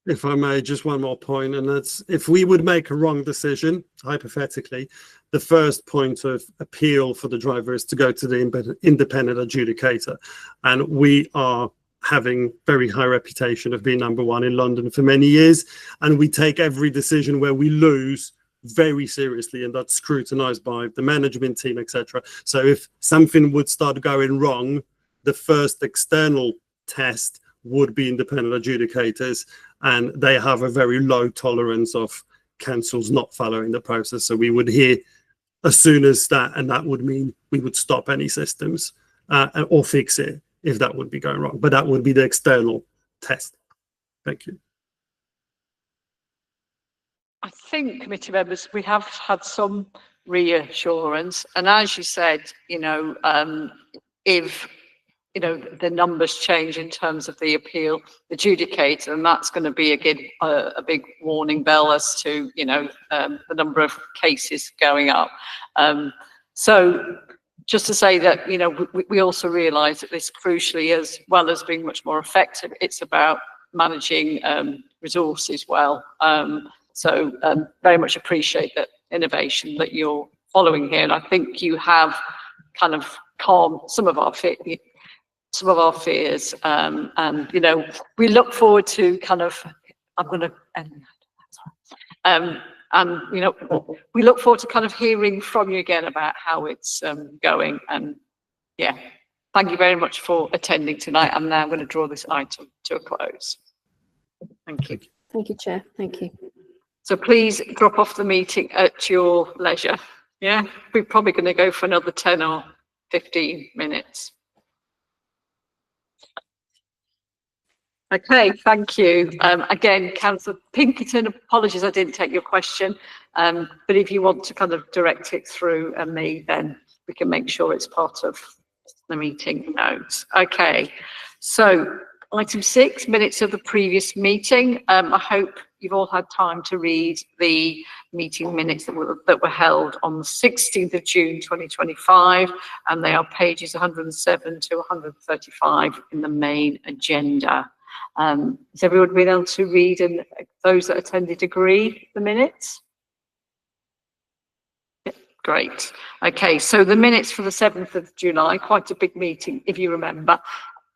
Speaker 8: If I may, just one more point, and that's if we would make a wrong decision, hypothetically, the first point of appeal for the driver is to go to the independent adjudicator. And we are having very high reputation of being #1 in London for many years, and we take every decision where we lose very seriously, and that's scrutinized by the management team, etc. So if something would start going wrong, the first external test would be independent adjudicators, and they have a very low tolerance of councils not following the process. So we would hear as soon as that, and that would mean we would stop any systems or fix it if that would be going wrong. But that would be the external test. Thank you.
Speaker 1: I think, committee members, we have had some reassurance. And as you said, you know, if you know, the numbers change in terms of the appeal adjudicator, and that's going to be again a big warning bell as to, you know, the number of cases going up. So just to say that, you know, we also realise that this crucially, as well as being much more effective, it's about managing resources well. So very much appreciate that innovation that you're following here, and I think you have kind of calmed some of our fears, and you know, we look forward to kind of, I'm going to end that. And you know, we look forward to kind of hearing from you again about how it's going. And yeah, thank you very much for attending tonight. I'm now going to draw this item to a close. Thank you.
Speaker 9: Thank you, Chair. Thank you.
Speaker 1: So please drop off the meeting at your leisure. Yeah, we're probably going to go for another 10 or 15 minutes. Okay, thank you. Again, Councillor Pinkerton, apologies I didn't take your question, but if you want to kind of direct it through me, then we can make sure it's part of the meeting notes. Okay, so item 6, minutes of the previous meeting. I hope you've all had time to read the meeting minutes that were held on the 16th of June 2025, and they are pages 107 to 135 in the main agenda. Has everyone been able to read, and those that attended agree the minutes? Yeah, great. Okay, so the minutes for the 7th of July, quite a big meeting, if you remember,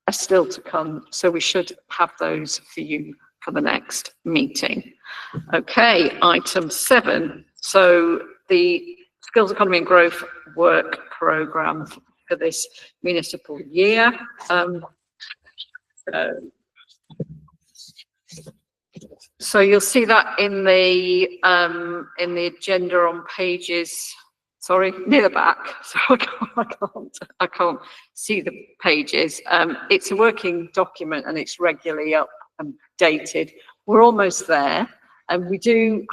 Speaker 1: are still to come. So we should have those for you for the next meeting. Okay, item 7. So the Skills Economy and Growth Work Programme for this municipal year. So you'll see that in the agenda on pages, sorry, near the back. So I can't see the pages. It's a working document and it's regularly updated. We're almost there, and we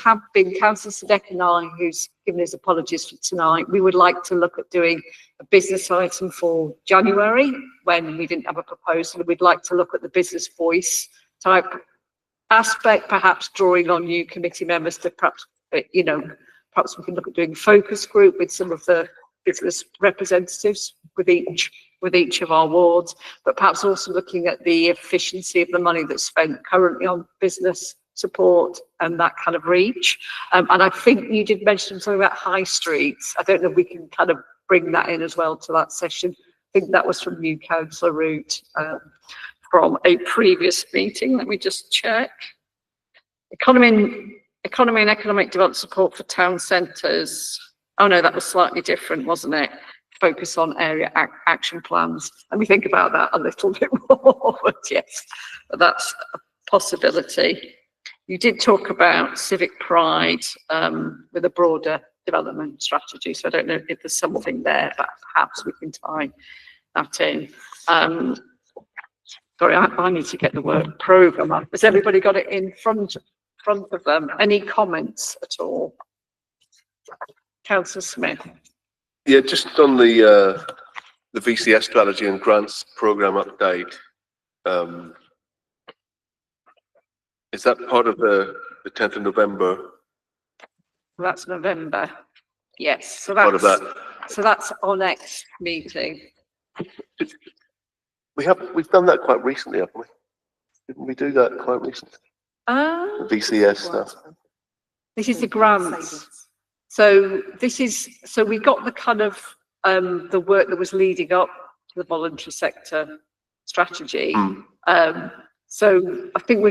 Speaker 1: have been, Councillor Sadek and I, who's given his apologies for tonight, we would like to look at doing a business item for January when we didn't have a proposal. We'd like to look at the business voice type aspect, perhaps drawing on new committee members to perhaps we can look at doing a focus group with some of the business representatives with each of our wards, but perhaps also looking at the efficiency of the money that's spent currently on business support and that kind of reach. And I think you did mention something about high streets. I don't know if we can kind of bring that in as well to that session. I think that was from you, Councillor Root, from a previous meeting. Let me just check. Economy and economic development support for town centres. Oh no, that was slightly different, wasn't it? Focus on area action plans. Let me think about that a little bit more. But yes, that's a possibility. You did talk about civic pride with a broader development strategy. So I don't know if there's something there, but perhaps we can tie that in. Sorry, I need to get the work programme up. Has everybody got it in front of them? Any comments at all? Councillor Smith.
Speaker 6: Yeah, just on the VCS strategy and grants programme update. Is that part of the 10th of November?
Speaker 1: That's November. Yes. So
Speaker 6: Part of that.
Speaker 1: So that's our next meeting.
Speaker 6: We've done that quite recently, haven't we? Didn't we do that quite recently? The VCS stuff.
Speaker 1: This is the grants. So we got the kind of the work that was leading up to the voluntary sector strategy. So I think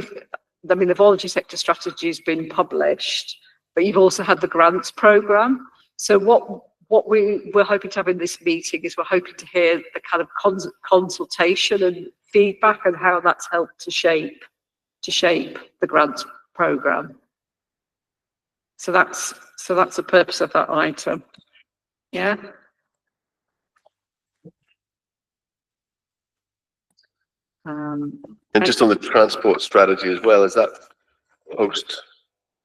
Speaker 1: the voluntary sector strategy has been published, but you've also had the grants programme. So what we're hoping to have in this meeting is we're hoping to hear the kind of consultation and feedback and how that's helped to shape the grants programme. So that's the purpose of that item. Yeah.
Speaker 6: And just on the transport strategy as well, is that post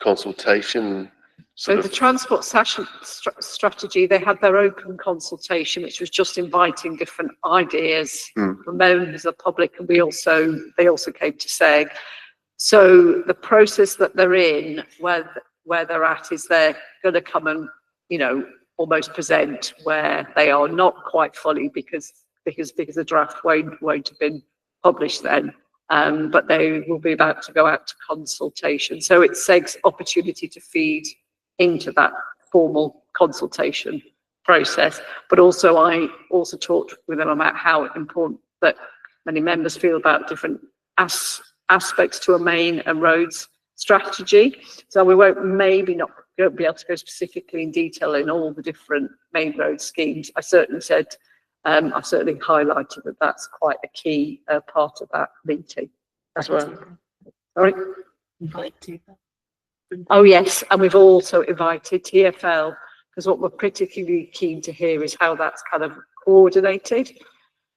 Speaker 6: consultation?
Speaker 1: So the transport strategy, they had their open consultation, which was just inviting different ideas from members of the public, and they also came to SEG. So the process that they're in, where they're at, is they're going to come and almost present where they are not quite fully because the draft won't have been published then. But they will be about to go out to consultation. So it's SEG's opportunity to feed into that formal consultation process. But also I also talked with them about how important that many members feel about different aspects to a main and roads strategy. So we won't maybe not be able to go specifically in detail in all the different main road schemes. I certainly said, I've certainly highlighted that that's quite a key part of that meeting as well. Sorry? Oh yes, and we've also invited TfL, because what we're particularly keen to hear is how that's kind of coordinated.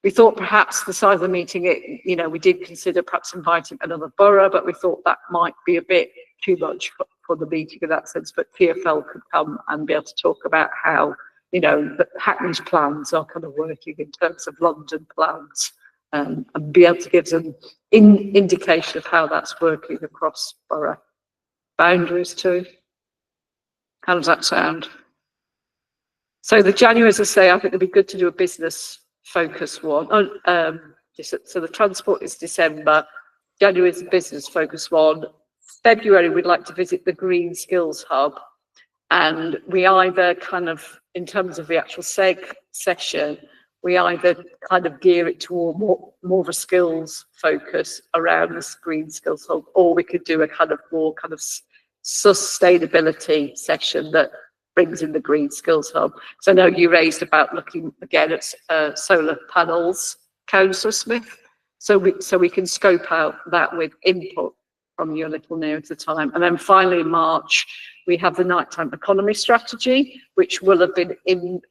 Speaker 1: We thought perhaps the size of the meeting, we did consider perhaps inviting another borough, but we thought that might be a bit too much for the meeting in that sense. But TfL could come and be able to talk about how, the Hackney's plans are kind of working in terms of London plans, and be able to give them indication of how that's working across borough boundaries too. How does that sound? So the January, as I say, I think it'd be good to do a business focus one. So the transport is December. January is a business focus one. February, we'd like to visit the Green Skills Hub. And we either kind of, in terms of the actual session, we either kind of gear it toward more of a skills focus around this Green Skills Hub, or we could do a kind of more kind of sustainability session that brings in the Green Skills Hub. So I know you raised about looking again at solar panels, Councillor Smith. So we can scope out that with input from you a little nearer to the time. And then finally in March, we have the nighttime economy strategy, which will have been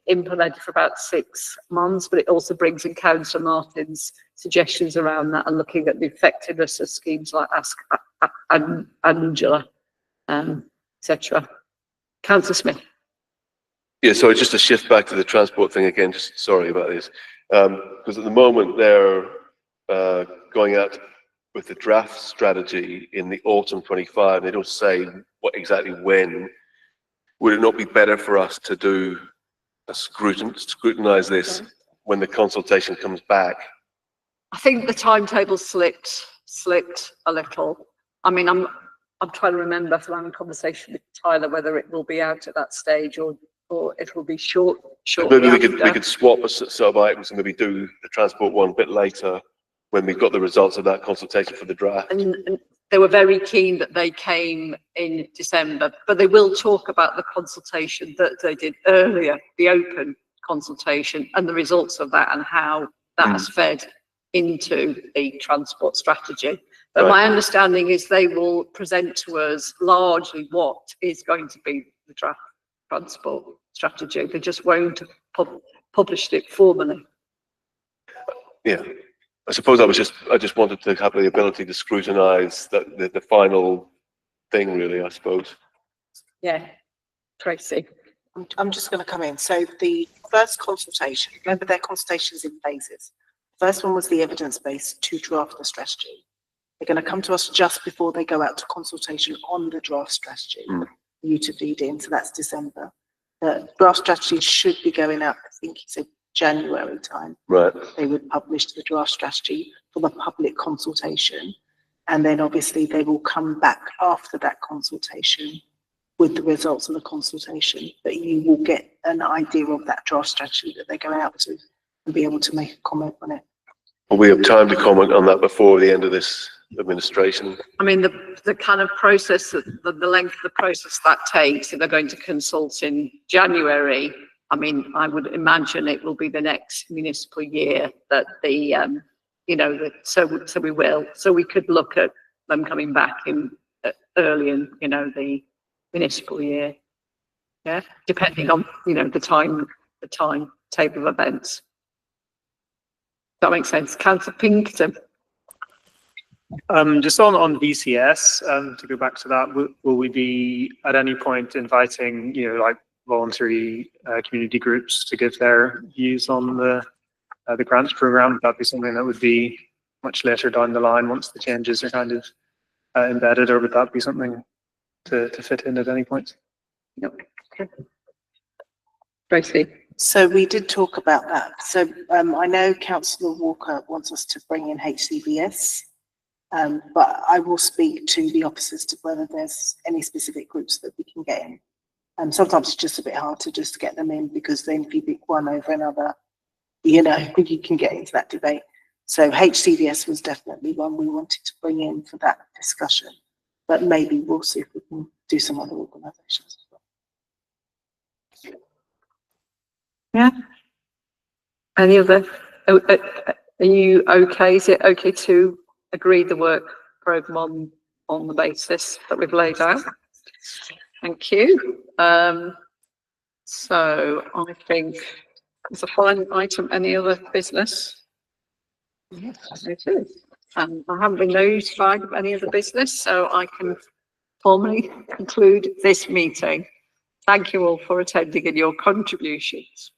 Speaker 1: implemented for about 6 months, but it also brings in Councillor Martin's suggestions around that and looking at the effectiveness of schemes like Ask Angela, etc. Councillor Smith.
Speaker 6: Yeah, sorry, just to shift back to the transport thing again, just sorry about this. Because at the moment they're going out with the draft strategy in the autumn 25. They don't say what exactly when. Would it not be better for us to do a scrutinize this when the consultation comes back?
Speaker 1: I think the timetable slipped a little. I mean, I'm trying to remember from having a conversation with Tyler whether it will be out at that stage or it will be short.
Speaker 6: Maybe we could swap a set of items and maybe do the transport one a bit later when we've got the results of that consultation for the draft.
Speaker 1: And they were very keen that they came in December, but they will talk about the consultation that they did earlier, the open consultation, and the results of that and how that has fed into the transport strategy. But my understanding is they will present to us largely what is going to be the draft transport strategy. They just won't have published it formally.
Speaker 6: Yeah, I suppose I just wanted to have the ability to scrutinise the final thing, really, I suppose.
Speaker 1: Yeah, Tracy.
Speaker 2: I'm just going to come in. So the first consultation, remember their consultations in phases. First one was the evidence-based to draft the strategy. They're going to come to us just before they go out to consultation on the draft strategy for you to feed in. So that's December. The draft strategy should be going out, I think he said January time.
Speaker 6: Right.
Speaker 2: They would publish the draft strategy for the public consultation. And then obviously they will come back after that consultation with the results of the consultation. But you will get an idea of that draft strategy that they go out to and be able to make a comment on it.
Speaker 6: Will we have time to comment on that before the end of this administration?
Speaker 1: I mean, the kind of process, the length of the process that takes, if they're going to consult in January, I mean, I would imagine it will be the next municipal year that so we will. So we could look at them coming back in early in, the municipal year. Yeah, depending on, the timetable of events. That makes sense. Councillor Pinkerton.
Speaker 10: Just on VCS, to go back to that, will we be at any point inviting, like voluntary community groups to give their views on the grants program? Would that be something that would be much later down the line once the changes are kind of embedded, or would that be something to fit in at any point?
Speaker 1: Nope. Okay. Tracy.
Speaker 2: So we did talk about that. So I know Councillor Walker wants us to bring in HCVS, but I will speak to the officers to whether there's any specific groups that we can get in. Sometimes it's just a bit hard to just get them in, because then if you pick one over another, you can get into that debate. So HCVS was definitely one we wanted to bring in for that discussion, but maybe we'll see if we can do some other organisations as well.
Speaker 1: Yeah. Any other? Are you okay? Is it okay to agree the work programme on the basis that we've laid out? Thank you. So I think as a final item, any other business? Yes, it is. And I haven't been notified of any of the business, so I can formally conclude this meeting. Thank you all for attending and your contributions.